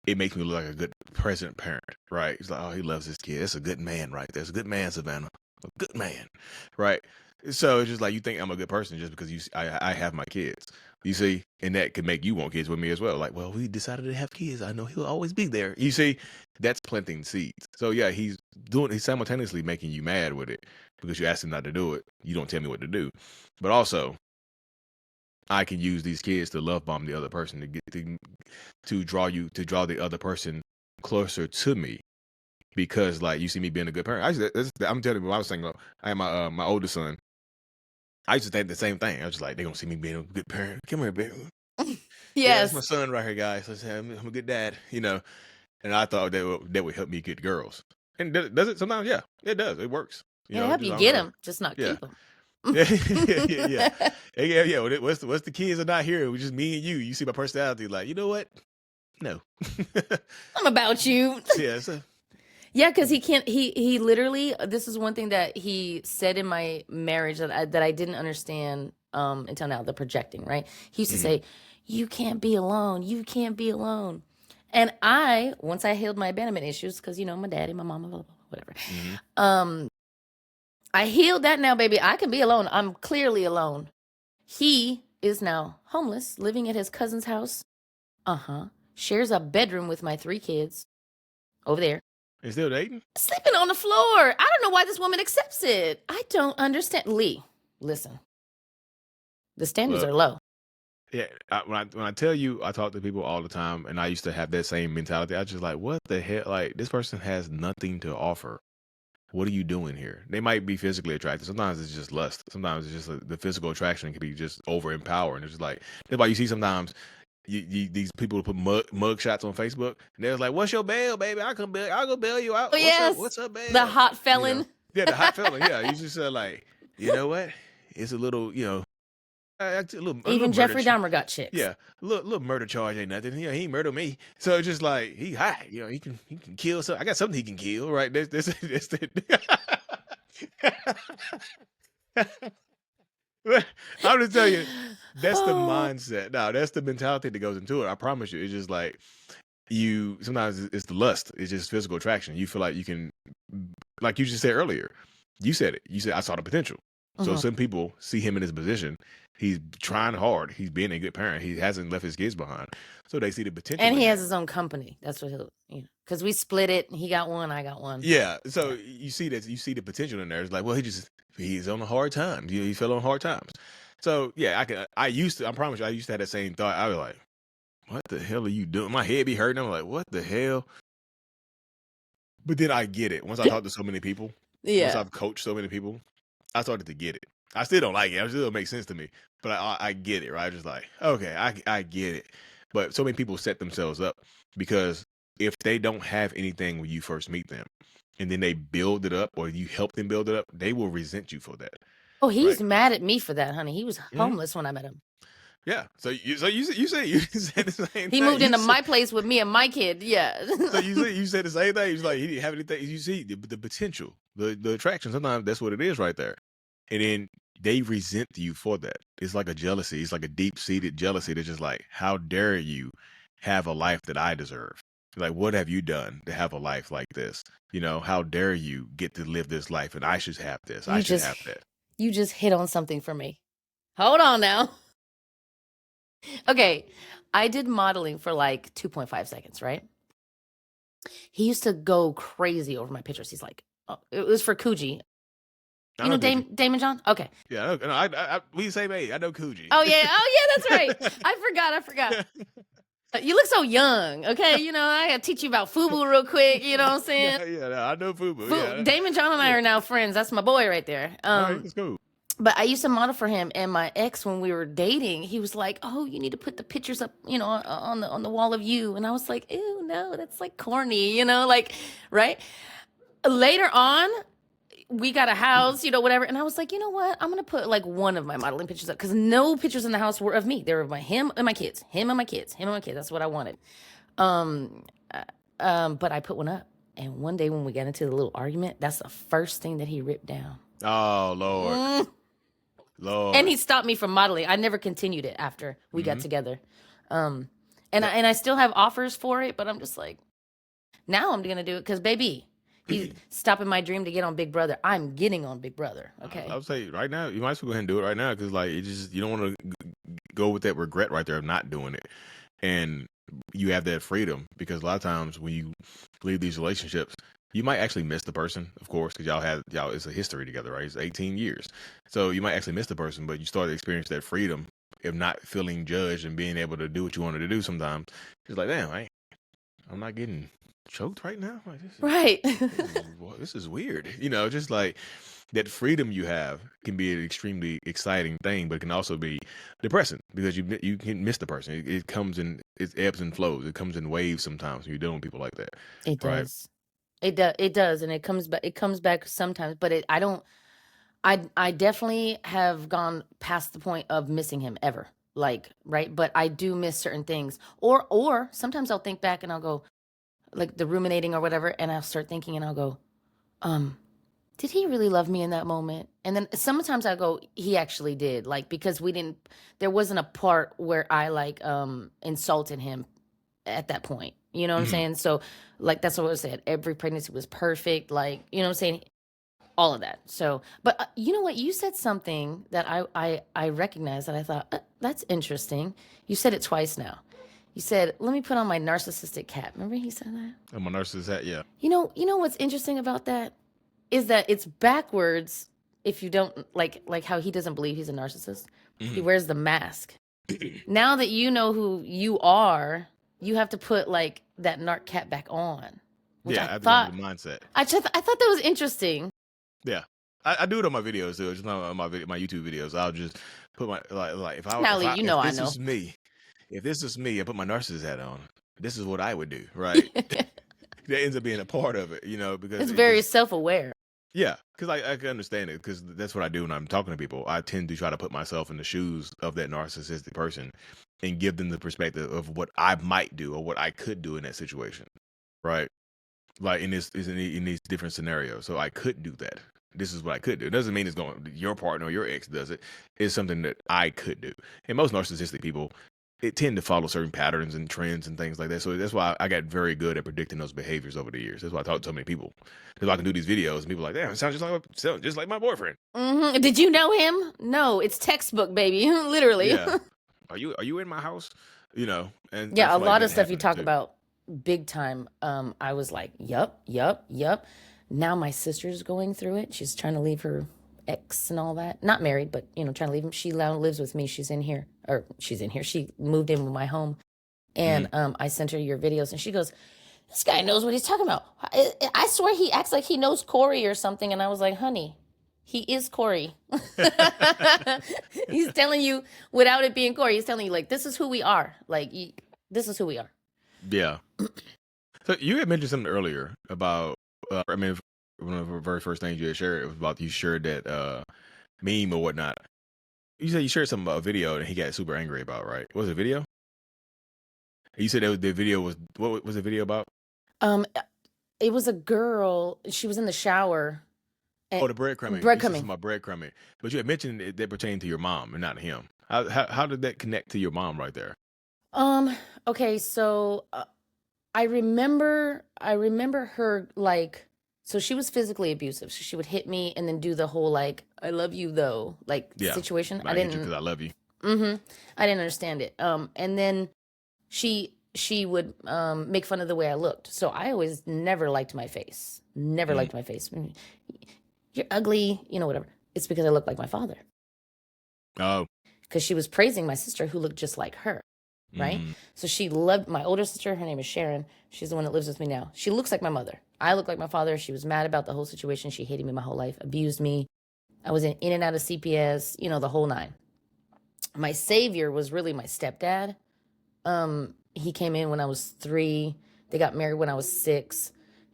it makes me look like a good present parent, right? It's like, oh, he loves his kid. That's a good man, right? That's a good man, Savannah. A good man, right? So it's just like, you think I'm a good person just because I have my kids. You see, and that could make you want kids with me as well. Like, well, we decided to have kids. I know he'll always be there. You see, that's planting seeds. So yeah, he's simultaneously making you mad with it because you asked him not to do it. You don't tell me what to do. But also, I can use these kids to love bomb the other person to draw the other person closer to me. Because like, you see me being a good parent. I'm telling you, when I was saying, I had my oldest son. I used to think the same thing. I was just like, they're going to see me being a good parent. Come here, baby. Yes. Yeah, that's my son right here, guys. I'm a good dad, you know. And I thought that would help me get girls. And does it sometimes? Yeah, it does. It works. It'll help just you I don't get know. them, just not Yeah. keep them. Yeah. What's the kids are not here? We just me and you. You see my personality, like, you know what? No. I'm about you. Yeah. So, Yeah, because he can't. He literally. This is one thing that he said in my marriage that I didn't understand until now. The projecting, right? He used to say, "You can't be alone. You can't be alone." And once I healed my abandonment issues, because my daddy, my mama, blah, blah, blah, whatever. I healed that now, baby. I can be alone. I'm clearly alone. He is now homeless, living at his cousin's house. Shares a bedroom with my 3 kids over there. and still dating? Sleeping on the floor. I don't know why this woman accepts it. I don't understand. Lee, listen. The standards are low. Yeah, when I tell you, I talk to people all the time, and I used to have that same mentality. I just like, what the hell? Like, this person has nothing to offer. What are you doing here? They might be physically attractive. Sometimes it's just lust. Sometimes it's just the physical attraction can be just over empowering. It's just like that's why you see sometimes these people put mug shots on Facebook, and they're like, "What's your bail, baby? I'll go bail you out. Oh, yes. What's up, bail?" The hot felon. Yeah, the hot felon. Yeah, you just like, you know what? It's a little, a little Even Jeffrey murder Dahmer got chicks. Yeah, a little murder charge ain't nothing. He ain't murder me. So it's just like he hot. He can kill something. I got something he can kill, right? This I'm just telling you, that's the mindset. No, that's the mentality that goes into it. I promise you. It's just like sometimes it's the lust. It's just physical attraction. You feel like you can, like you just said earlier. You said it. You said, I saw the potential. So some people see him in his position. He's trying hard. He's being a good parent. He hasn't left his kids behind. So they see the potential. And he has his own company. That's what because we split it. He got one, I got one. Yeah. So you see the potential in there. It's like, well, he's on a hard time. He fell on hard times. So yeah, I promise you, I used to have that same thought. I was like, what the hell are you doing? My head be hurting. I'm like, what the hell? But then I get it. Once I talk to so many people, once I've coached so many people, I started to get it. I still don't like it. It still don't make sense to me. But I get it, right? Just like, okay, I get it. But so many people set themselves up because if they don't have anything when you first meet them, and then they build it up or you help them build it up, they will resent you for that. Oh, he's mad at me for that, honey. He was homeless when I met him. Yeah. So you said the same thing. He moved into my place with me and my kid. Yeah. So you said the same thing. He's like, he didn't have anything. You see the potential, the attraction. Sometimes that's what it is right there. And then they resent you for that. It's like a jealousy. It's like a deep-seated jealousy that's just like, how dare you have a life that I deserve? Like, what have you done to have a life like this? How dare you get to live this life and I should have this. I should have that. You just hit on something for me. Hold on now. Okay. I did modeling for like 2.5 seconds, right? He used to go crazy over my pictures. He's like, it was for Coogee. You know Damon John? Okay. Yeah, I we say age. I know Coogee. Oh yeah, that's right. I forgot. You look so young. Okay, I gotta teach you about FUBU real quick. You know what I'm saying? Yeah, I know FUBU. Yeah. Damon John and I are now friends. That's my boy right there. All right, let's go. But I used to model for him, and my ex, when we were dating, he was like, "Oh, you need to put the pictures up, on the wall of you." And I was like, "Ew, no, that's like corny, right?" Later on, we got a house, whatever. And I was like, you know what? I'm going to put like one of my modeling pictures up because no pictures in the house were of me. They were of him and my kids, him and my kids. That's what I wanted. But I put one up. And one day when we got into the little argument, that's the first thing that he ripped down. Oh, Lord. Lord. And he stopped me from modeling. I never continued it after we got together. And I still have offers for it, but I'm just like, now I'm going to do it because, baby, he's stopping my dream to get on Big Brother. I'm getting on Big Brother. Okay. I would say right now, you might as well go ahead and do it right now because, like, you don't want to go with that regret right there of not doing it. And you have that freedom because a lot of times when you leave these relationships, you might actually miss the person, of course, because y'all it's a history together, right? It's 18 years. So you might actually miss the person, but you start to experience that freedom of not feeling judged and being able to do what you wanted to do sometimes. It's like, damn, I'm not getting choked right now. Like, this is weird. Just like that freedom you have can be an extremely exciting thing, but it can also be depressing because you can miss the person. It comes in, it ebbs and flows. It comes in waves sometimes when you're dealing with people like that. It does. It does, and it comes back. It comes back sometimes, but I don't. I definitely have gone past the point of missing him ever. Like, right, but I do miss certain things, or sometimes I'll think back and I'll go, like the ruminating or whatever, and I'll start thinking and I'll go, um, did he really love me in that moment? And then sometimes I go, he actually did, like, because there wasn't a part where I like insulted him at that point. You know what I'm Mhm. saying? So, like, that's what I said. Every pregnancy was perfect. Like, you know what I'm saying? All of that. So, but you know what? You said something that I recognized that I thought, that's interesting. You said it twice now. You said, let me put on my narcissistic cap. Remember he said that? I'm a narcissist hat, yeah. You know what's interesting about that is that it's backwards if you don't like how he doesn't believe he's a narcissist. He Mhm. wears the mask. Now that you know who you are, you have to put like that narc cap back on, which Yeah, I I have to go thought into the mindset. I thought that was interesting. Yeah. I do it on my videos too. Just not on my YouTube videos. I'll just put my like Natalie, you know if I this know. was me, I put my narcissist hat on. This is what I would do, right? That ends up being a part of it, because It's it very just self-aware. yeah, because I can understand it because that's what I do when I'm talking to people. I tend to try to put myself in the shoes of that narcissistic person and give them the perspective of what I might do or what I could do in that situation, right? Like in these different scenarios. So I could do that. This is what I could do. It doesn't mean it's going your partner or your ex does it. It's something that I could do. And most narcissistic people tend to follow certain patterns and trends and things like that. So that's why I got very good at predicting those behaviors over the years. That's why I talk to so many people. Because I can do these videos and people are like, damn, it sounds just like my boyfriend. Did you know him? No, it's textbook, baby. Literally. Yeah. Are you in my house? And I Yeah, a feel like lot of that stuff you happens talk too. about big time. I was like, yup, yup, yup. Now my sister's going through it. She's trying to leave her ex and all that. Not married, but trying to leave him. She now lives with me. She's in here. She moved in with my home. And Mhm. I sent her your videos and she goes, this guy knows what he's talking about. I swear he acts like he knows Corey or something. And I was like, honey, he is Corey. He's telling you without it being Corey. He's telling you like, this is who we are. Like, this is who we are. Yeah. So you had mentioned something earlier about, one of the very first things you had shared, it was about you shared that meme or whatnot. You said you shared something about a video and he got super angry about, right? What was it, a video? You said the video was, what was the video about? Um, it was a girl. She was in the shower. Oh, And the breadcrumbing. You said breadcrumbing. something about breadcrumbing. But you had mentioned it that pertained to your mom and not him. How did that connect to your mom right there? Okay, so I remember her like, so she was physically abusive. So she would hit me and then do the whole like, I love you though, like Yeah. situation. I hit you because I love you. I didn't understand it. And then she would make fun of the way I looked. So I always never liked my face. Never liked my face. You're ugly, whatever. It's because I look like my father. Oh. Because she was praising my sister who looked just like her. Right? Mhm. So she loved my older sister. Her name is Sharon. She's the one that lives with me now. She looks like my mother. I look like my father. She was mad about the whole situation. She hated me my whole life, abused me. I was in and out of CPS, the whole nine. My savior was really my stepdad. He came in when I was 3. They got married when I was 6.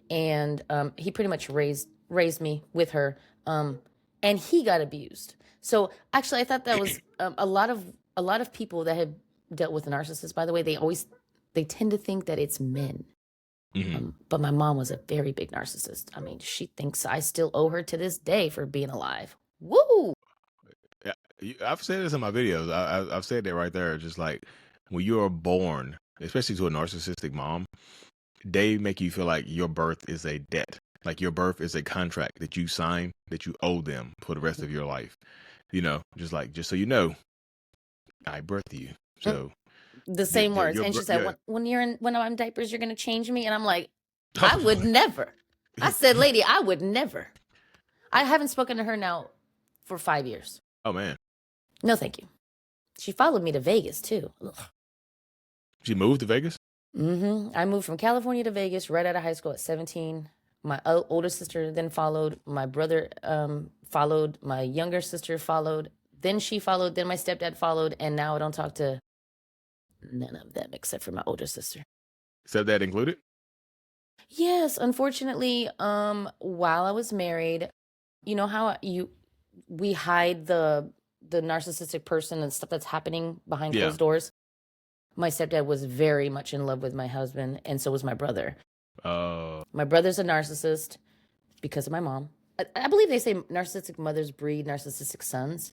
And he pretty much raised me with her. And he got abused. So actually I thought that was a lot of people that have dealt with a narcissist, by the way, they tend to think that it's men. But my mom was a very big narcissist. I mean, she thinks I still owe her to this day for being alive. Woo! Yeah, I've said this in my videos. I've said that right there. Just like when you are born, especially to a narcissistic mom, they make you feel like your birth is a debt. Like your birth is a contract that you sign that you owe them for the rest of your life. Just so you know, I birthed you. So The same words. And she said, yeah. when I'm in diapers, you're going to change me. And I'm like, I would never. I said, lady, I would never. I haven't spoken to her now for 5 years. Oh, man. No, thank you. She followed me to Vegas, too. Ugh. She moved to Vegas? I moved from California to Vegas right out of high school at 17. My older sister then followed. My brother followed. My younger sister followed. Then she followed. Then my stepdad followed. And now I don't talk to none of them except for my older sister. Stepdad included? Yes, unfortunately, while I was married, you know how we hide the narcissistic person and stuff that's happening behind Yeah. closed doors. My stepdad was very much in love with my husband, and so was my brother. My brother's a narcissist because of my mom. I believe they say narcissistic mothers breed narcissistic sons.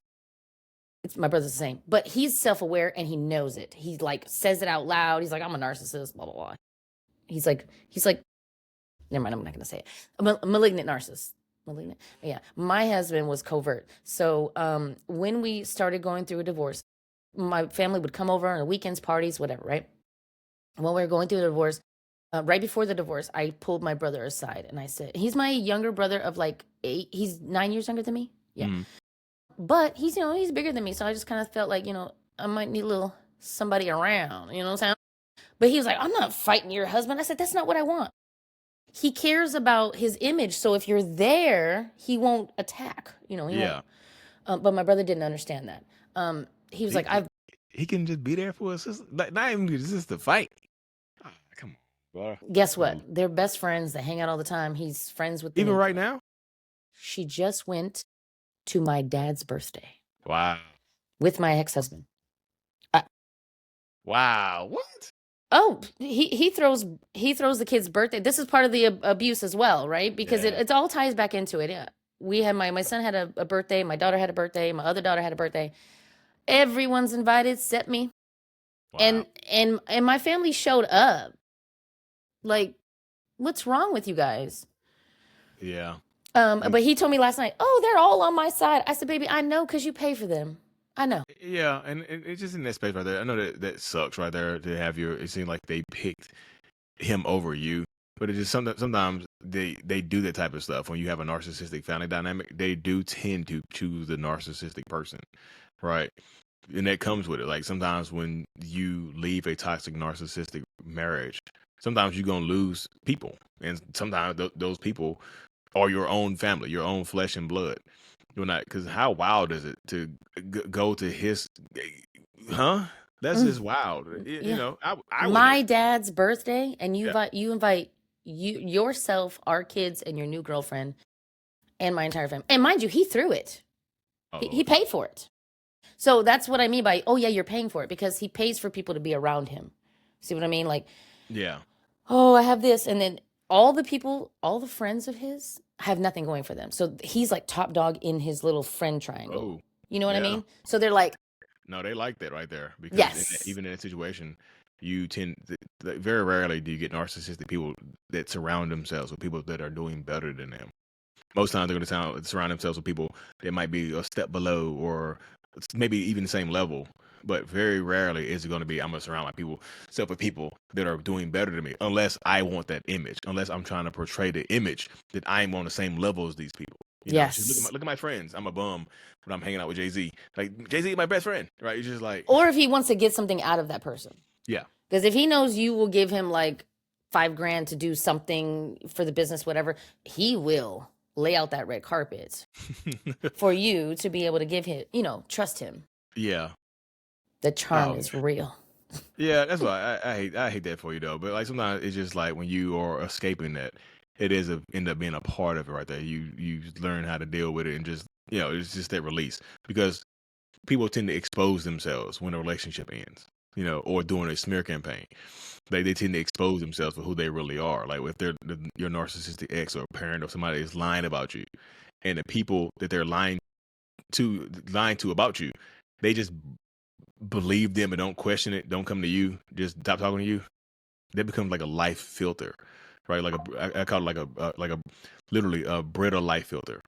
My brother's the same, but he's self-aware and he knows it. He like says it out loud. He's like, I'm a narcissist, blah blah blah. He's like, never mind, I'm not gonna say it. A malignant narcissist. Malignant. Yeah. My husband was covert. So when we started going through a divorce, my family would come over on the weekends, parties, whatever, right? When we were going through the divorce, right before the divorce, I pulled my brother aside and I said, he's my younger brother of like 8. He's 9 years younger than me. Yeah. Mhm. But he's, he's bigger than me. So I just kind of felt like, I might need a little somebody around, you know what I'm saying? But he was like, I'm not fighting your husband. I said, that's not what I want. He cares about his image. So if you're there, he won't attack, he Yeah. won't. But my brother didn't understand that. He was like, He can just be there for us. Not even just to fight. Come on, bro. Guess what? They're best friends. They hang out all the time. He's friends with them. Even right now? She just went to my dad's birthday. Wow. With my ex-husband. Wow. What? Oh, he throws the kid's birthday. This is part of the abuse as well, right? Because it all ties back into it. Yeah. We had my son had a birthday. My daughter had a birthday. My other daughter had a birthday. Everyone's invited except me. Wow. And my family showed up. Like, what's wrong with you guys? Yeah. But he told me last night, oh, they're all on my side. I said, baby, I know because you pay for them. I know. Yeah, and it's just in that space right there. I know that sucks right there to have it seemed like they picked him over you. But it just sometimes they do that type of stuff. When you have a narcissistic family dynamic, they do tend to choose the narcissistic person, right? And that comes with it. Like sometimes when you leave a toxic narcissistic marriage, sometimes you're gonna lose people, and sometimes those people are your own family, your own flesh and blood. You're not, because how wild is it to go to his, huh? That's just wild. I my dad's birthday, and you invite yourself, our kids, and your new girlfriend, and my entire family. And mind you, he threw it. He paid for it. So that's what I mean by, oh yeah, you're paying for it, because he pays for people to be around him. See what I mean? Like, yeah. Oh, I have this, and then all the friends of his have nothing going for them. So he's like top dog in his little friend triangle. You know what I mean? So they're like, no, they like that right there, because yes, even in that situation, you tend very rarely do you get narcissistic people that surround themselves with people that are doing better than them. Most times they're going to surround themselves with people that might be a step below or maybe even the same level. But very rarely is it going to be, I'm going to surround myself with people that are doing better than me, unless I want that image, unless I'm trying to portray the image that I'm on the same level as these people. Yes. Look at my friends. I'm a bum, but I'm hanging out with Jay-Z. Like, Jay-Z is my best friend, right? It's just like... Or if he wants to get something out of that person. Yeah. Because if he knows you will give him like $5,000 to do something for the business, whatever, he will lay out that red carpet for you to be able to give him, trust him. Yeah. The charm is real. Yeah, that's why I hate that for you though. But like sometimes it's just like when you are escaping that, it is end up being a part of it right there. You learn how to deal with it, and just it's just that release, because people tend to expose themselves when a relationship ends, or during a smear campaign. Like they tend to expose themselves for who they really are. Like if they're your narcissistic ex or parent or somebody is lying about you, and the people that they're lying to about you, they just believe them and don't question it, don't come to you, just stop talking to you. That becomes like a life filter, right? Like I call it like a literally a Brita life filter,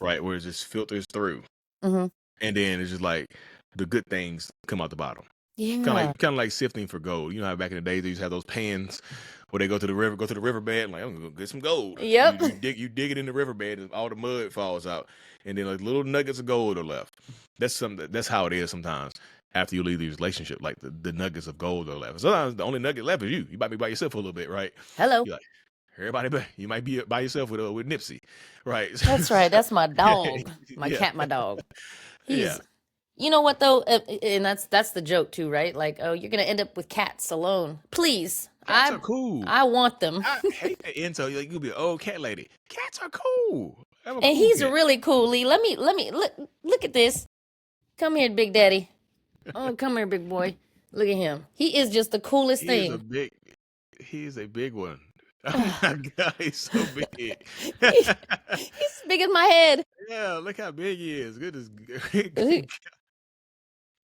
right? Where it just filters through, and then it's just like the good things come out the bottom. Yeah, kind of like sifting for gold. You know how back in the day they used to have those pans where they go to the riverbed, like I'm gonna get some gold. Yep. You dig it in the riverbed, and all the mud falls out, and then like little nuggets of gold are left. That's how it is sometimes. After you leave the relationship, like the nuggets of gold are left. Sometimes the only nugget left is you. You might be by yourself for a little bit, right? Hello. You're like, everybody, you might be by yourself with Nipsey, right? That's right. That's my dog. My cat, my dog. Yeah. You know what though, and that's the joke too, right? Like, oh, you're gonna end up with cats alone. Please, Cats are cool. I want them. I hate that intro. Like, you'll be an old cat lady. Cats are cool. I'm a And cool he's cat. really cool, Lee. Let me look at this. Come here, Big Daddy. Oh, come here, big boy. Look at him. He is just the coolest thing. He is a big one. Oh my God, he's so big. He's as big as my head. Yeah, look how big he is. Goodness.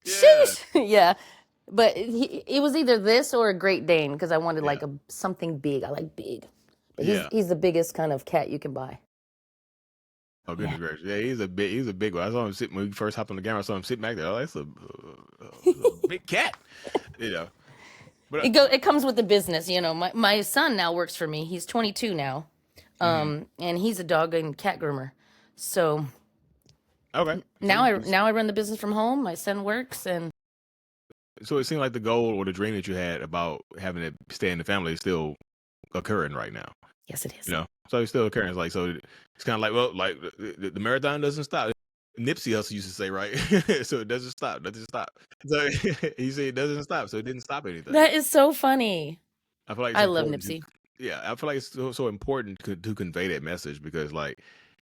Sheesh. Yeah. But it was either this or a Great Dane because I wanted like something big. I like big. But he's the biggest kind of cat you can buy. Oh goodness gracious! Yeah, he's a big one. I saw him sitting when we first hopped on the camera. I saw him sitting back there. Oh, that's a big cat, you know. But it comes with the business, you know. My son now works for me. He's 22 now, and he's a dog and cat groomer. So okay, now I run the business from home. My son works, and so it seemed like the goal or the dream that you had about having to stay in the family is still occurring right now. Yes, it is. You know, so it's still occurring. It's like, so it's kind of like, well, like the marathon doesn't stop. Nipsey Hussle used to say, right? So it doesn't stop. So he said it doesn't stop. So it didn't stop anything. That is so funny. I feel like I love Nipsey. I feel like it's so important to convey that message because, like,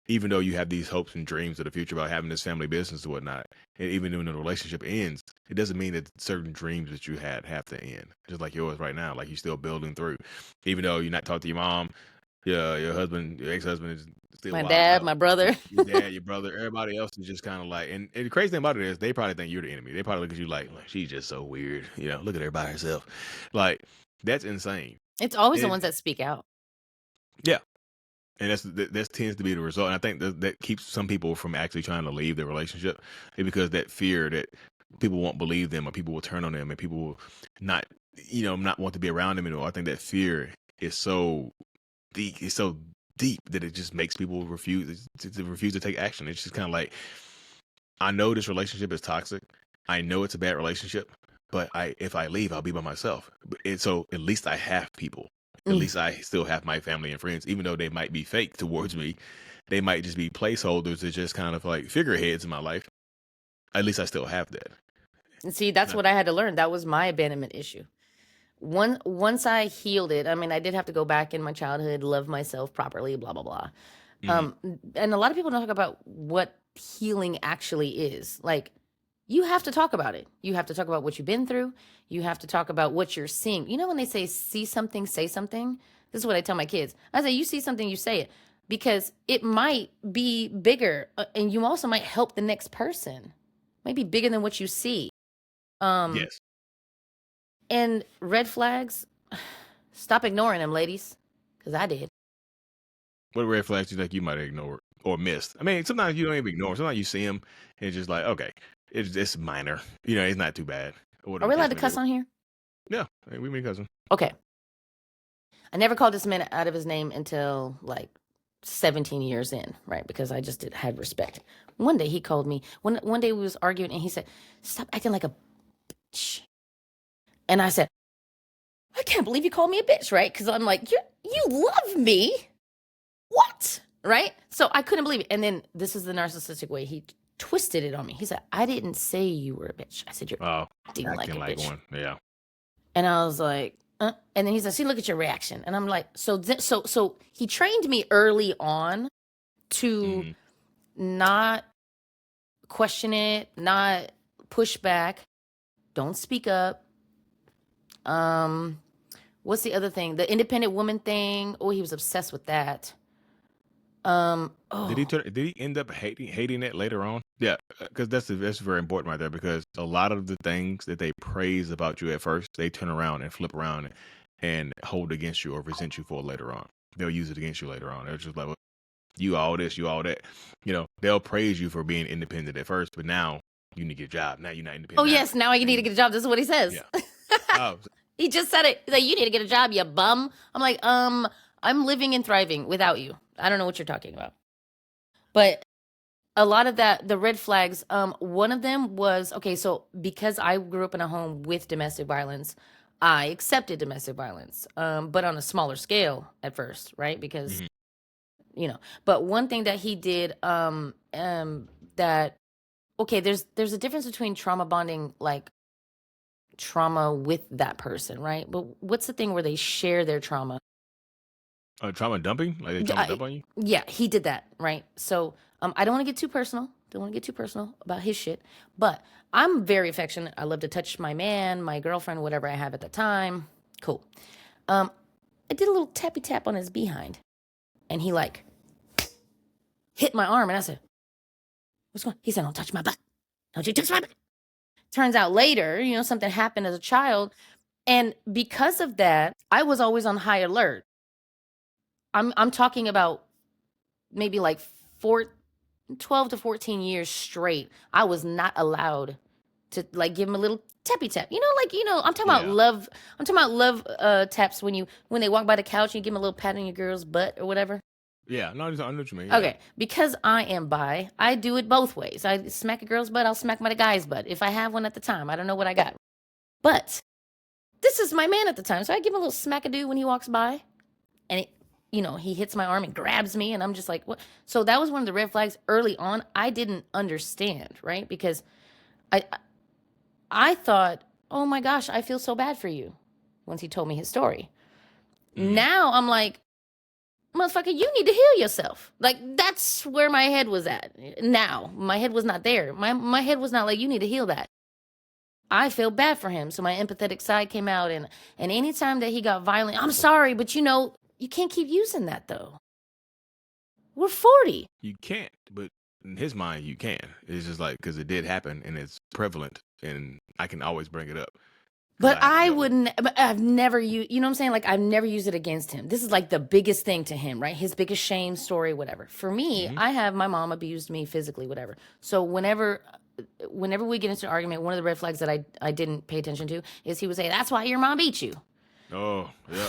even though you have these hopes and dreams of the future about having this family business and whatnot, and even when the relationship ends, it doesn't mean that certain dreams that you had have to end. Just like yours right now, like you're still building through, even though you're not talking to your mom, your husband, your ex-husband is still my dad, my brother, your dad, your brother, everybody else is just kind of like, and the crazy thing about it is they probably think you're the enemy. They probably look at you like she's just so weird, you know, look at her by herself. Like, that's insane. It's always the ones that speak out. Yeah. And that tends to be the result. And I think that keeps some people from actually trying to leave their relationship, because that fear that people won't believe them or people will turn on them and people will not want to be around them anymore. I think that fear is so deep. It's so deep that it just makes people refuse to take action. It's just kind of like, I know this relationship is toxic. I know it's a bad relationship, but if I leave, I'll be by myself. So at least I have people. At least I still have my family and friends, even though they might be fake towards me. They might just be placeholders that just kind of like figureheads in my life. At least I still have that. And see, that's what I had to learn. That was my abandonment issue. Once I healed it, I mean, I did have to go back in my childhood, love myself properly, blah, blah, blah. And a lot of people don't talk about what healing actually is. Like, you have to talk about it. You have to talk about what you've been through. You have to talk about what you're seeing. You know, when they say, see something, say something? This is what I tell my kids. I say, you see something, you say it. Because it might be bigger. And you also might help the next person. Might be bigger than what you see. Yes. And red flags, stop ignoring them, ladies. Because I did. What red flags do you think you might have ignored or missed? I mean, sometimes you don't even ignore them. Sometimes you see them and it's just like, okay, it's minor. You know, it's not too bad. Are we allowed to cuss on here? Yeah, we mean cousin. Okay. I never called this man out of his name until like 17 years in, right? Because I just had respect. One day he called me. One day we was arguing and he said, stop acting like a bitch. And I said, I can't believe you called me a bitch, right? Because I'm like, you love me. What? Right? So I couldn't believe it. And then this is the narcissistic way. He twisted it on me. He said, I didn't say you were a bitch. I said, you're acting like a bitch. One. Yeah. And I was like, and then he said, see, look at your reaction. And I'm like, so he trained me early on to not question it, not push back, don't speak up. What's the other thing? The independent woman thing. Oh, he was obsessed with that. Did he end up hating it later on? Yeah, because that's very important right there. Because a lot of the things that they praise about you at first, they turn around and flip around and hold against you or resent you for later on. They'll use it against you later on. They're just like, well, you all this, you all that. You know, they'll praise you for being independent at first, but now you need to get a job. Now you're not independent. Oh yes, now you need to get a job. This is what he says. Yeah. He just said it. He's like, you need to get a job, you bum. I'm like, I'm living and thriving without you. I don't know what you're talking about. But a lot of that, the red flags, one of them was, okay, so because I grew up in a home with domestic violence, I accepted domestic violence, but on a smaller scale at first, right? Because, you know, but one thing that he did, that, okay, there's a difference between trauma bonding, like trauma with that person, right? But what's the thing where they share their trauma? Trauma dumping? Like they trauma dump on you? Yeah, he did that, right? So I don't want to get too personal. Don't want to get too personal about his shit. But I'm very affectionate. I love to touch my man, my girlfriend, whatever I have at the time. Cool. I did a little tappy tap on his behind. And he like hit my arm. And I said, what's going on? He said, don't touch my butt. Don't you touch my butt. Turns out later, something happened as a child. And because of that, I was always on high alert. I'm talking about maybe like 12 to 14 years straight. I was not allowed to like give him a little tappy tap. I'm talking about love. I'm talking about love taps when they walk by the couch and you give them a little pat on your girl's butt or whatever. Yeah, no, I know what you mean. Yeah. Okay, because I am bi, I do it both ways. I smack a girl's butt, I'll smack my guy's butt if I have one at the time. I don't know what I got. But this is my man at the time, so I give him a little smack-a-doo when he walks by. And he hits my arm and grabs me, and I'm just like, what? So that was one of the red flags early on. I didn't understand, right? Because I thought, oh my gosh, I feel so bad for you once he told me his story. Now I'm like, motherfucker, you need to heal yourself. Like, that's where my head was at. Now, my head was not there. My head was not like, you need to heal that. I feel bad for him. So my empathetic side came out, and anytime that he got violent, I'm sorry, but you can't keep using that, though. We're 40. You can't, but in his mind, you can. It's just like, because it did happen, and it's prevalent, and I can always bring it up. But I've never used, you know what I'm saying? Like, I've never used it against him. This is like the biggest thing to him, right? His biggest shame story, whatever. For me, I have my mom abused me physically, whatever. So whenever we get into an argument, one of the red flags that I didn't pay attention to is he would say, that's why your mom beat you. Oh, yeah.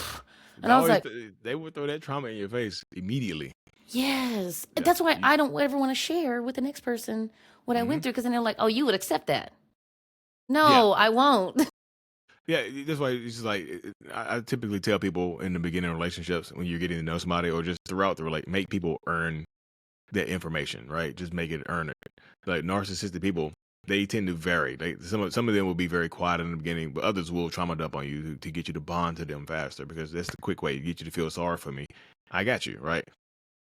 And I was like, they would throw that trauma in your face immediately. Yes. Yeah. That's why I don't ever want to share with the next person what I went through, because then they're like, oh, you would accept that. No, I won't. Yeah, that's why it's just like, I typically tell people in the beginning of relationships, when you're getting to know somebody or just throughout the relationship, make people earn that information, right? Just make it earn it. Like narcissistic people, they tend to vary. Some of them will be very quiet in the beginning, but others will trauma dump on you to get you to bond to them faster, because that's the quick way to get you to feel sorry for me. I got you, right?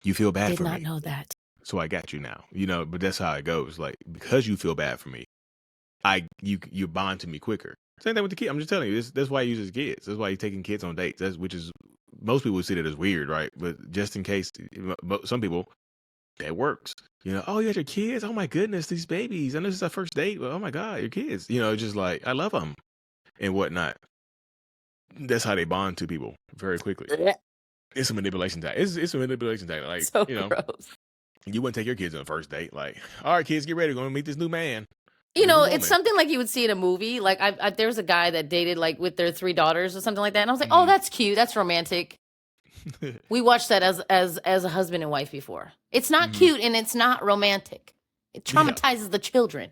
You feel bad for me. Did not know that. So I got you now, but that's how it goes. Like, because you feel bad for me, you bond to me quicker. Same thing with the kid. I'm just telling you, that's why he uses kids. That's why he's taking kids on dates. Which is, most people would see that as weird, right? But just in case, some people, that works. Oh, you got your kids? Oh my goodness, these babies. I know this is our first date, but oh my God, your kids. Just like, I love them and whatnot. That's how they bond to people very quickly. It's a manipulation tactic. It's a manipulation tactic. Like, so gross. You wouldn't take your kids on the first date. Like, all right, kids, get ready. We're going to meet this new man. It's something like you would see in a movie. Like, there was a guy that dated like with their 3 daughters or something like that, and I was like, oh, that's cute, that's romantic. We watched that as a husband and wife before. It's not cute and it's not romantic. It traumatizes the children.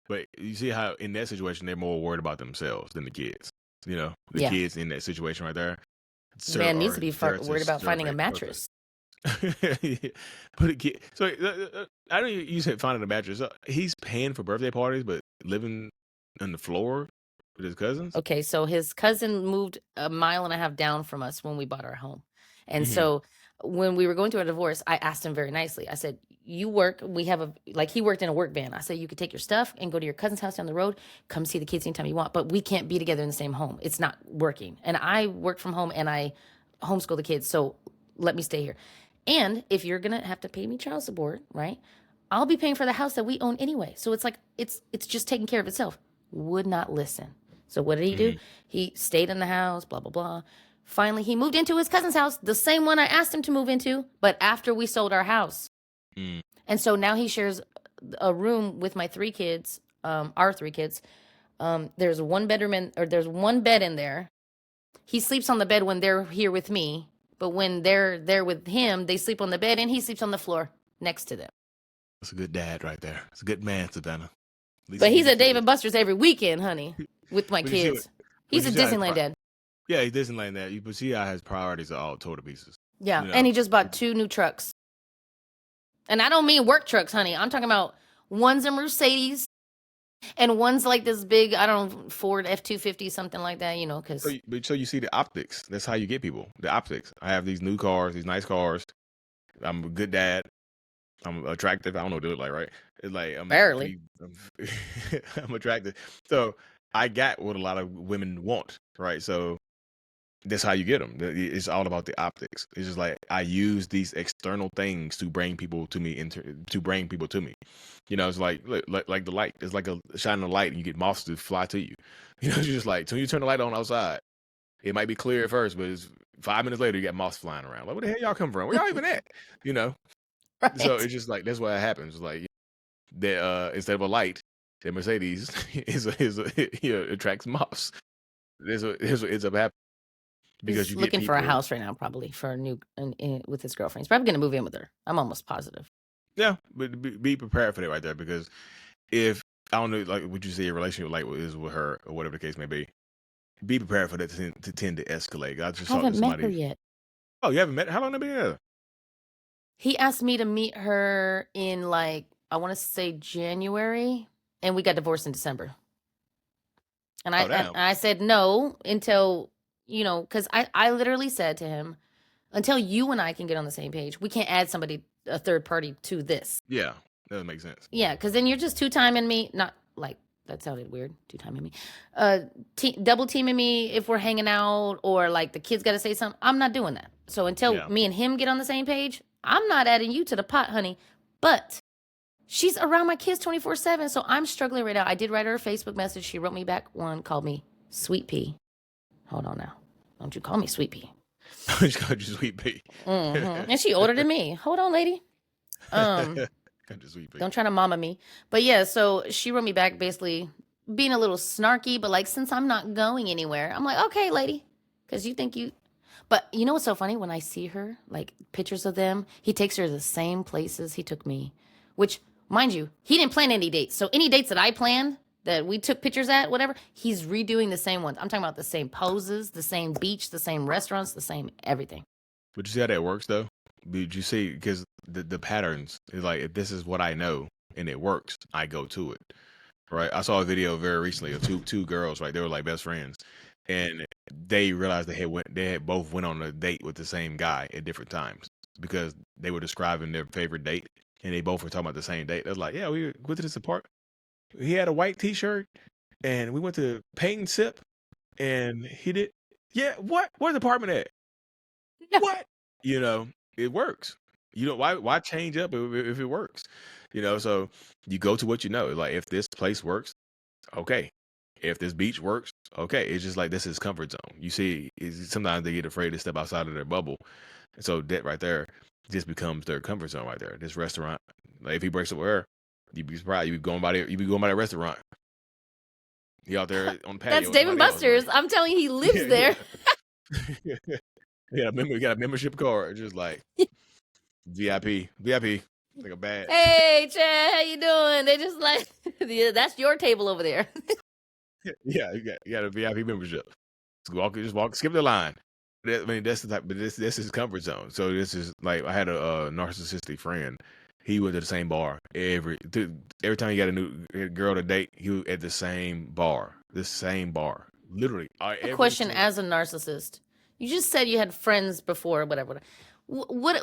But you see how in that situation they're more worried about themselves than the kids. The kids in that situation right there. Man needs to be worried about finding a mattress. But a kid, so I know you said finding a mattress. He's paying for birthday parties, but living on the floor with his cousins. Okay, so his cousin moved 1.5 miles down from us when we bought our home, and so when we were going through a divorce, I asked him very nicely. I said, "You work. We have he worked in a work van. I said you could take your stuff and go to your cousin's house down the road. Come see the kids anytime you want, but we can't be together in the same home. It's not working. And I work from home and I homeschool the kids, so let me stay here." And if you're going to have to pay me child support, right, I'll be paying for the house that we own anyway. So it's like, it's just taking care of itself. Would not listen. So what did he do? He stayed in the house, blah, blah, blah. Finally, he moved into his cousin's house, the same one I asked him to move into, but after we sold our house. And so now he shares a room with my 3 kids, our 3 kids. There's one bed in there. He sleeps on the bed when they're here with me. But when they're there with him, they sleep on the bed and he sleeps on the floor next to them. That's a good dad right there. It's a good man, Savannah. But he's at Dave & Buster's every weekend, honey, with my kids. He's a Disneyland dad. Yeah, he's Disneyland dad. But see how his priorities are all total pieces. Yeah, and he just bought 2 new trucks. And I don't mean work trucks, honey. I'm talking about one's a Mercedes And one's like this big, I don't know, Ford F-250, something like that, you know, So, because so you see the optics. That's how you get people. The optics. I have these new cars, these nice cars. I'm a good dad. I'm attractive. I don't know what it look like, right? It's like barely. I'm attractive. So I got what a lot of women want, right? So that's how you get them. It's all about the optics. It's just like I use these external things to bring people to me, to bring people to me. You know, it's like like the light. It's like a shining a light, and you get moths to fly to you. You know, it's just like so when you turn the light on outside, it might be clear at first, but it's 5 minutes later you got moths flying around. Like, where the hell y'all come from? Where y'all even at? You know. So Right. it's just like that's what happens. It's like that instead of a light, the Mercedes attracts moths. This what ends up happening because He's you get looking for a people. house right now, probably for a new with his girlfriend. He's probably gonna move in with her. I'm almost positive. Yeah, but be prepared for that right there because if I don't know, like what you say, your relationship like is with her or whatever the case may be prepared for that to tend to escalate. I just I talked to haven't met her somebody. yet. Oh, you haven't met? How long have they been together? He asked me to meet her in like I want to say January, and we got divorced in December. And Oh, damn. I said no until because I literally said to him, until you and I can get on the same page, we can't add somebody, a third party, to this. Yeah, that doesn't make sense. Yeah, because then you're just two-timing me. Not like that sounded weird. Two-timing me, double teaming me if we're hanging out, or like the kids got to say something. I'm not doing that. So until Yeah, me and him get on the same page, I'm not adding you to the pot, honey. But she's around my kids 24/7, so I'm struggling right now. I did write her a Facebook message. She wrote me back one, called me Sweet Pea. Hold on now. Don't you call me Sweet Pea. I just called you Sweet Pea. And she older than me. Hold on, lady. Called you Sweet Pea. Don't try to mama me. But yeah, so she wrote me back basically being a little snarky, but like, since I'm not going anywhere, I'm like, okay, lady, because you think you. But you know what's so funny? When I see her, like pictures of them, he takes her to the same places he took me, which, mind you, he didn't plan any dates. So any dates that I planned, that we took pictures at, whatever, he's redoing the same ones. I'm talking about the same poses, the same beach, the same restaurants, the same everything. But you see how that works though? Did you see because the patterns is like if this is what I know and it works, I go to it. Right. I saw a video very recently of two girls, right? They were like best friends. And they realized they had both went on a date with the same guy at different times because they were describing their favorite date and they both were talking about the same date. They was like, yeah, we went to this apartment. He had a white t-shirt and we went to Paint and Sip and he did yeah, what? Where's the apartment at? No. What? You know, it works. You know, why change up if it works? You know, so you go to what you know. Like if this place works, okay. If this beach works, okay. It's just like this is comfort zone. You see, sometimes they get afraid to step outside of their bubble. And so that right there just becomes their comfort zone right there. This restaurant. Like if he breaks up with her, you'd be surprised. You be going by that restaurant. He out there on the patio That's with Dave and somebody else. Buster's. Like, I'm telling you, he lives there. Yeah, you got a membership card, just like VIP, like a badge. Hey, Chad, how you doing? They just like, yeah, that's your table over there. Yeah, you got a VIP membership. Just walk, skip the line. I mean, that's the type, but this is comfort zone. So this is like I had a narcissistic friend. He went to the same bar every time he got a new girl to date. He was at the same bar, literally. A question as a narcissist. You just said you had friends before, whatever. What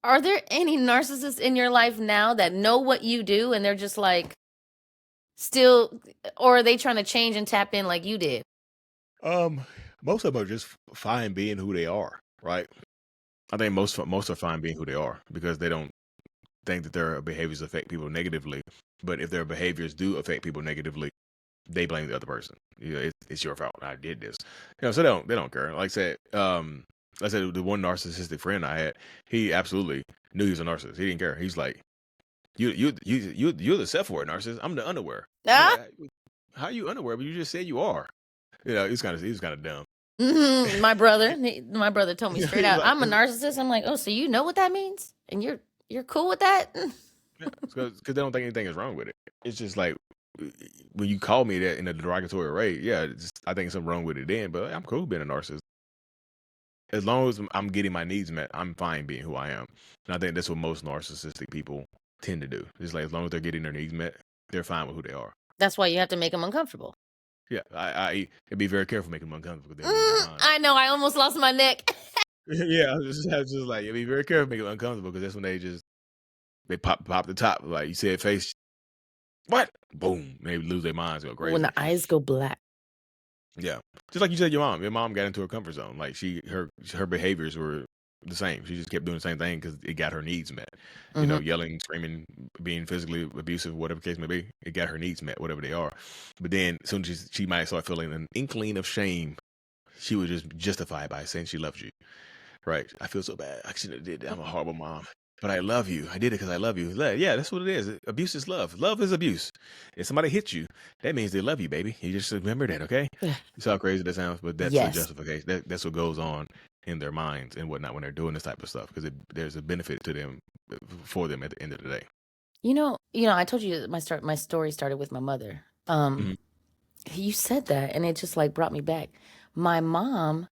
are there any narcissists in your life now that know what you do and they're just like still, or are they trying to change and tap in like you did? Most of them are just fine being who they are, right? I think most are fine being who they are because they don't think that their behaviors affect people negatively. But if their behaviors do affect people negatively, they blame the other person. You know, it's your fault. I did this. You know, so they don't care. Like I said, the one narcissistic friend I had, he absolutely knew he was a narcissist. He didn't care. He's like, you're the self-aware narcissist. I'm the unaware. Ah? Like, how are you unaware? But you just said you are. You know, he was kind of dumb. Mm-hmm. My brother told me straight out, Like, I'm a narcissist. I'm like, oh, so you know what that means, and you're cool with that? because they don't think anything is wrong with it. It's just like when you call me that in a derogatory way, yeah, I think something wrong with it then. But I'm cool being a narcissist. As long as I'm getting my needs met, I'm fine being who I am. And I think that's what most narcissistic people tend to do. It's like as long as they're getting their needs met, they're fine with who they are. That's why you have to make them uncomfortable. Yeah, I be very careful making them uncomfortable. They lose their mind. I know. I almost lost my neck. Yeah, I was just like, be very careful making them uncomfortable because that's when they pop the top. Like you said, face, what? Boom. They lose their minds, go crazy. When the eyes go black. Yeah. Just like you said, your mom got into her comfort zone. Like her behaviors were the same. She just kept doing the same thing because it got her needs met. You know, yelling, screaming, being physically abusive, whatever the case may be. It got her needs met, whatever they are. But then as soon as she might start feeling an inkling of shame, she would just justify it by saying she loves you. Right. I feel so bad. I shouldn't have did that. I'm a horrible mom. But I love you. I did it because I love you. Yeah, that's what it is. Abuse is love. Love is abuse. If somebody hits you, that means they love you, baby. You just remember that, okay? You saw how crazy that sounds, but that's the justification. That's what goes on in their minds and whatnot when they're doing this type of stuff because there's a benefit to them, for them at the end of the day. You know, I told you that my story started with my mother. You said that, and it just like brought me back. My mom.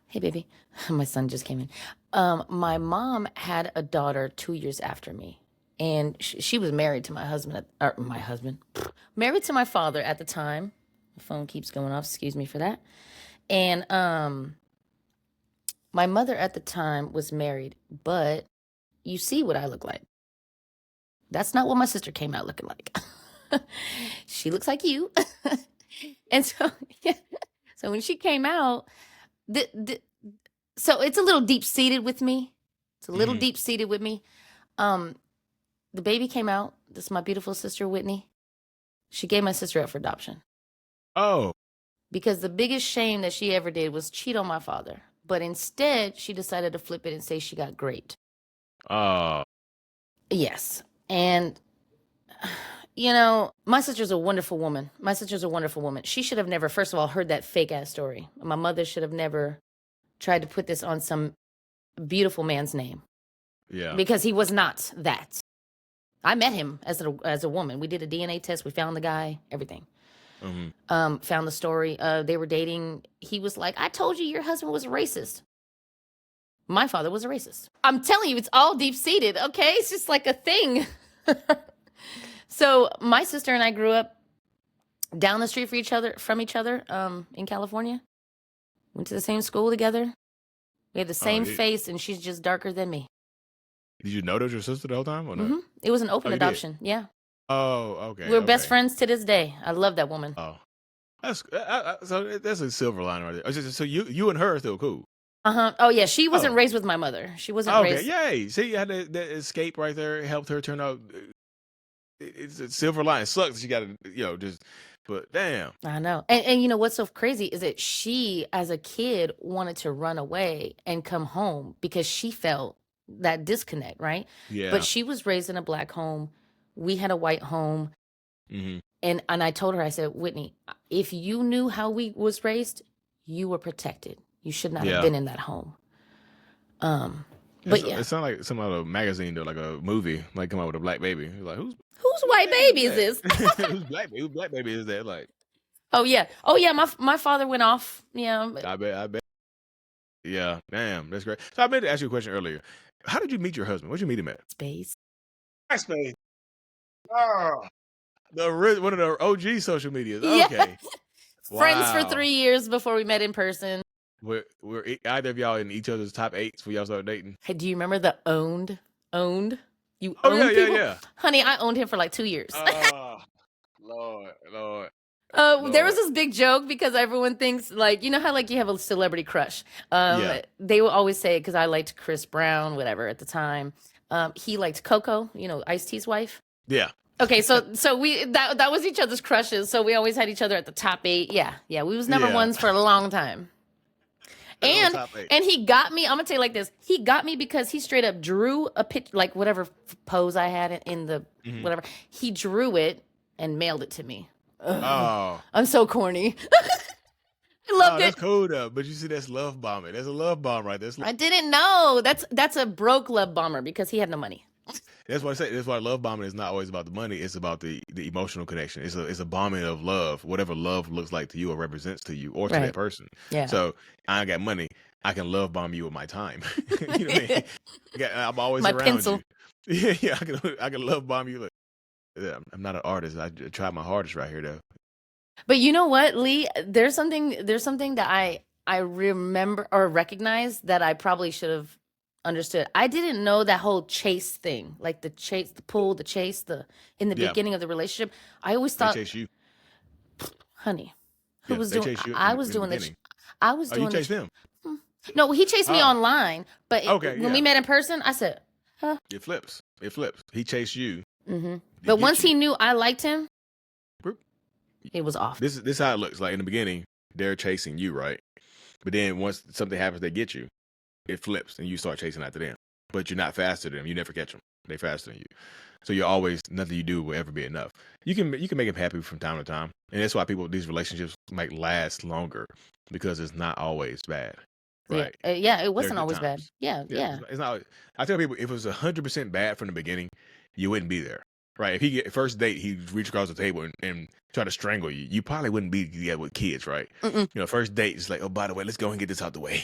Hey, baby. My son just came in. My mom had a daughter 2 years after me. And she was married to married to my father at the time. The phone keeps going off. Excuse me for that. And my mother at the time was married. But you see what I look like. That's not what my sister came out looking like. She looks like you. And so, so when she came out, so it's a little deep-seated with me. It's a little deep-seated with me. The baby came out. This is my beautiful sister, Whitney. She gave my sister up for adoption. Oh. Because the biggest shame that she ever did was cheat on my father. But instead, she decided to flip it and say she got great. Oh. Yes. And, you know, my sister's a wonderful woman. She should have never, first of all, heard that fake-ass story. My mother should have never tried to put this on some beautiful man's name. Yeah. Because he was not that. I met him as a woman. We did a DNA test. We found the guy, everything. Found the story. They were dating. He was like, I told you your husband was a racist. My father was a racist. I'm telling you, it's all deep-seated, okay? It's just like a thing. So my sister and I grew up down the street from each other in California. Went to the same school together. We had the same face, and she's just darker than me. Did you know that was your sister the whole time or not? It was an open adoption. Yeah. Oh, okay. We're best friends to this day. I love that woman. Oh, so that's a silver line right there. So you and her are still cool. Oh yeah, she wasn't raised with my mother. She wasn't raised. Yay! See, you had that escape right there. It helped her turn out. It's a silver line. It sucks that she got to, just. But damn. I know. And you know what's so crazy is that she, as a kid, wanted to run away and come home because she felt that disconnect, right? Yeah. But she was raised in a black home. We had a white home. And I told her, I said, Whitney, if you knew how we was raised, you were protected. You should not have been in that home. But it sounds like some other magazine or like a movie, like come out with a black baby. Like whose white baby is this? Whose black baby is that? Like, oh yeah. My father went off. Yeah. I bet. Yeah, damn, that's great. So I meant to ask you a question earlier. How did you meet your husband? Where'd you meet him at? Space. MySpace. Oh, one of the OG social medias. Yeah. Okay. Friends for 3 years before we met in person. Were either of y'all in each other's top 8s before y'all started dating? Hey, do you remember the owned? You owned people? Yeah. Honey, I owned him for like 2 years. Oh, Lord. There was this big joke because everyone thinks like, you know how like you have a celebrity crush. They will always say, because I liked Chris Brown, whatever at the time. He liked Coco, Ice-T's wife. Yeah. Okay, so we that was each other's crushes. So we always had each other at the top 8. Yeah, we was number ones for a long time. And he got me. I'm gonna tell you like this. He got me because he straight up drew a picture, like whatever pose I had in the whatever. He drew it and mailed it to me. Oh, I'm so corny. I loved it. That's cool though. But you see, that's love bombing. That's a love bomb right there. I didn't know. That's a broke love bomber because he had no money. That's why I say. That's why love bombing is not always about the money. It's about the emotional connection. It's a bombing of love, whatever love looks like to you or represents to you or to that person. Yeah. So I got money. I can love bomb you with my time. You know what I mean? I'm always my around pencil. you. Yeah. I can love bomb you. I'm not an artist. I tried my hardest right here, though. But you know what, Lee? There's something that I remember or recognize that I probably should have understood. I didn't know that whole chase thing, like the chase, the pull, the chase, in the Yeah, beginning of the relationship. I always they thought, chase you. honey, who Yeah, was they doing? chase you I in was the doing beginning. I was Oh, you doing the. chase them. Hmm. No, he chased me Ah, online, but okay, when we yeah. met in person, I said, huh. It flips. It flips. He chased you Mm-hmm. to But get once you. he knew I liked him, Boop. it was off. This is how it looks. Like in the beginning, they're chasing you, right? But then once something happens, they get you. It flips, and you start chasing after them. But you're not faster than them. You never catch them. They faster than you. So you're always, nothing you do will ever be enough. You can make them happy from time to time, and that's why these relationships might last longer, because it's not always bad, right? Yeah, it There are wasn't good always bad. times. Yeah, Yeah, yeah. it's not. I tell people, if it was 100% bad from the beginning, you wouldn't be there, right? If he get first date, he reach across the table and try to strangle you, you probably wouldn't be together with kids, right? Mm-mm. You know, first date is like, oh, by the way, let's go and get this out the way.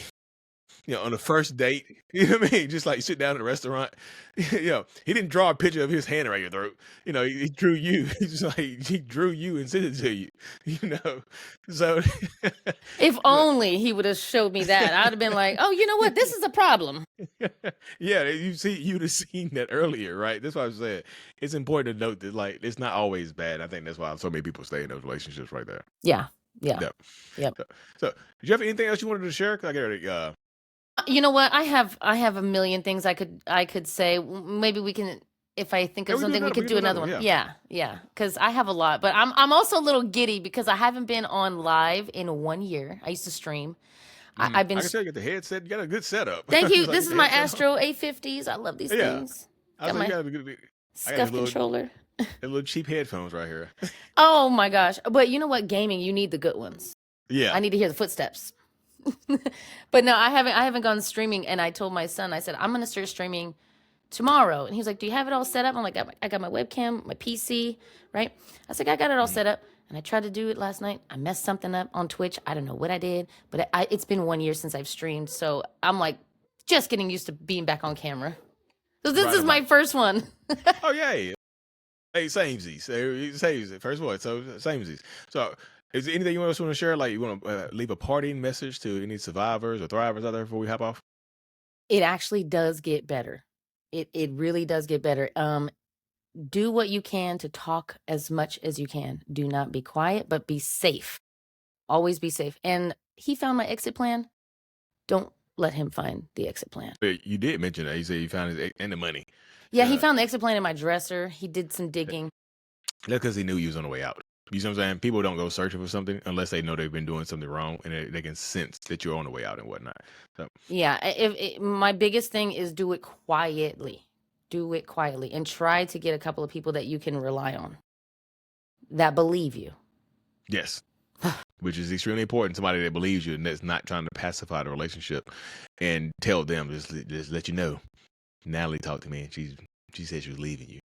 You know, on the first date, you know what I mean? Just like sit down at a restaurant. You know, he didn't draw a picture of his hand around your throat. You know, he drew you. He's just like, he drew you and sent it to you. You know, so If look, only he would have showed me that, I'd have been like, oh, you know what? This is a problem. yeah, you'd have seen that earlier, right? That's why I said it's important to note that, like, it's not always bad. I think that's why so many people stay in those relationships right there. Yeah, yeah, Yep. yep. So did you have anything else you wanted to share? 'Cause I got You know what? I have a million things I could say. Maybe we can, if I think yeah, of something, we could do another one. Yeah. Yeah, because I have a lot. But I'm also a little giddy because I haven't been on live in 1 year. I used to stream. I've been. I can tell you got the headset. You got a good setup. Thank you. It's like This is the my headset. Astro A50s. I love these Yeah. things. I Got was like, my I got these scuff little controller. cheap headphones right here. Oh my gosh! But you know what? Gaming, you need the good ones. Yeah. I need to hear the footsteps. But no, I haven't gone streaming. And I told my son, I said, I'm gonna start streaming tomorrow. And he was like, do you have it all set up? I'm like, I got my webcam, my PC, right? I said, I got it all set up. And I tried to do it last night. I messed something up on Twitch. I don't know what I did, but it's been 1 year since I've streamed. So I'm like just getting used to being back on camera. So this Right is on. my first one. Oh yeah. Hey, samesies. Samesies. First one. So samesies. So is there anything else you want to share? Like you want to leave a parting message to any survivors or thrivers out there before we hop off? It actually does get better. It really does get better. Do what you can to talk as much as you can. Do not be quiet, but be safe. Always be safe. And he found my exit plan. Don't let him find the exit plan. But you did mention that. You said you found it and the money. Yeah, he found the exit plan in my dresser. He did some digging. That's because he knew you was on the way out. You know what I'm saying? People don't go searching for something unless they know they've been doing something wrong, and they can sense that you're on the way out and whatnot. So Yeah, my biggest thing is do it quietly. Do it quietly and try to get a couple of people that you can rely on that believe you. yes, which is extremely important. Somebody that believes you and that's not trying to pacify the relationship and tell them, just let you know. Natalie talked to me and she said she was leaving you.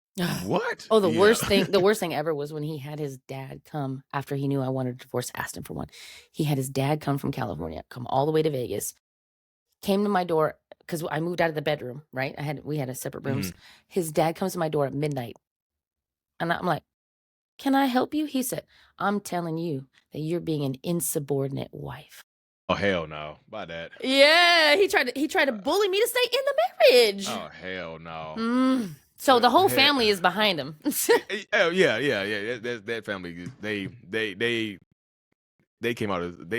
What? Oh, the Yeah. worst thing ever was when he had his dad come after he knew I wanted a divorce, asked him for one. He had his dad come from California, come all the way to Vegas, came to my door because I moved out of the bedroom, right? We had a separate rooms. His dad comes to my door at midnight. And I'm like, can I help you? He said, I'm telling you that you're being an insubordinate wife. Oh hell no! By that. Yeah, he tried to bully me to stay in the marriage. Oh hell no! So the whole family is behind him. Oh yeah. That family, they came out of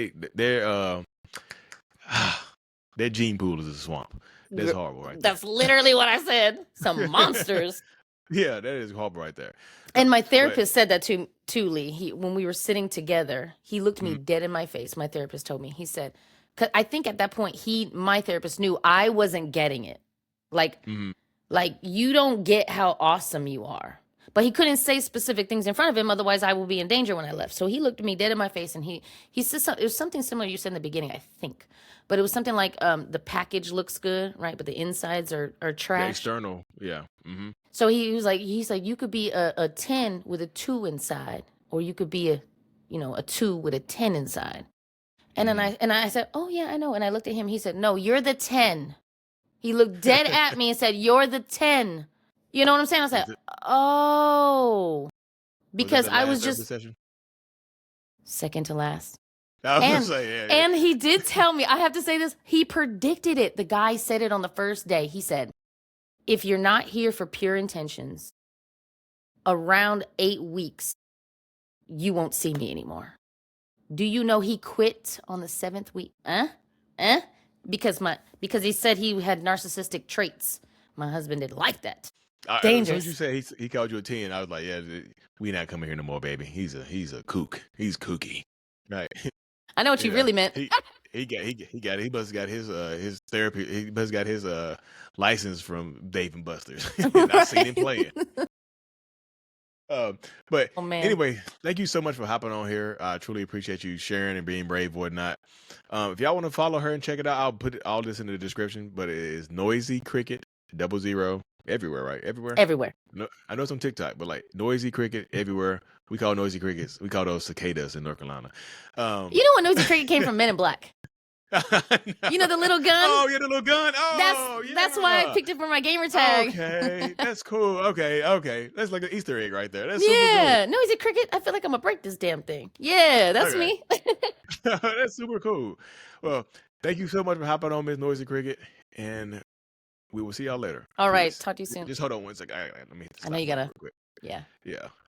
their gene pool is a swamp. That's horrible, right? That's literally what I said. Some monsters. Yeah, that is horrible right there. And my therapist said that to Lee. When we were sitting together, he looked me dead in my face. My therapist told me, he said, 'cause I think at that point, my therapist knew I wasn't getting it. Like you don't get how awesome you are. But he couldn't say specific things in front of him. Otherwise, I will be in danger when I left. So he looked me dead in my face and he said it was something similar you said in the beginning, I think. But it was something like the package looks good, right? But the insides are trash. The external, yeah. So he was like, you could be a 10 with a 2 inside, or you could be a 2 with a 10 inside. And then I said, oh yeah, I know. And I looked at him. He said, no, you're the 10. He looked dead at me and said, you're the 10. You know what I'm saying? I was like, oh, because the I last was therapy just session? second to last. I was And, gonna say, yeah. and he did tell me, I have to say this, he predicted it. The guy said it on the first day. He said, if you're not here for pure intentions, around 8 weeks, you won't see me anymore. Do you know he quit on the 7th week? Because he said he had narcissistic traits. My husband didn't like that. Dangerous. As soon as you said he called you a 10, I was like, yeah, we not coming here no more, baby. He's a kook. He's kooky. Right. I know what you really meant. He must have got his therapy. He must have got his license from Dave and Buster's. I've seen him playing. But anyway, thank you so much for hopping on here. I truly appreciate you sharing and being brave, whatnot. If y'all want to follow her and check it out, I'll put all this in the description. But it is Noisy Cricket 00 everywhere, right? Everywhere. No, I know it's on TikTok, but like Noisy Cricket everywhere. We call Noisy Crickets. We call those cicadas in North Carolina. You know what Noisy Cricket came from Men in Black? No. You know the little gun? Oh, yeah, the little gun. Oh, that's why I picked it for my gamer tag. Okay, that's cool. Okay. That's like an Easter egg right there. That's super cool. Noisy Cricket. I feel like I'm gonna break this damn thing. Yeah, that's me. That's super cool. Well, thank you so much for hopping on, Miss Noisy Cricket, and we will see y'all later. All right, talk to you soon. Just hold on one second. Let me. I know you gotta. Real quick. Yeah.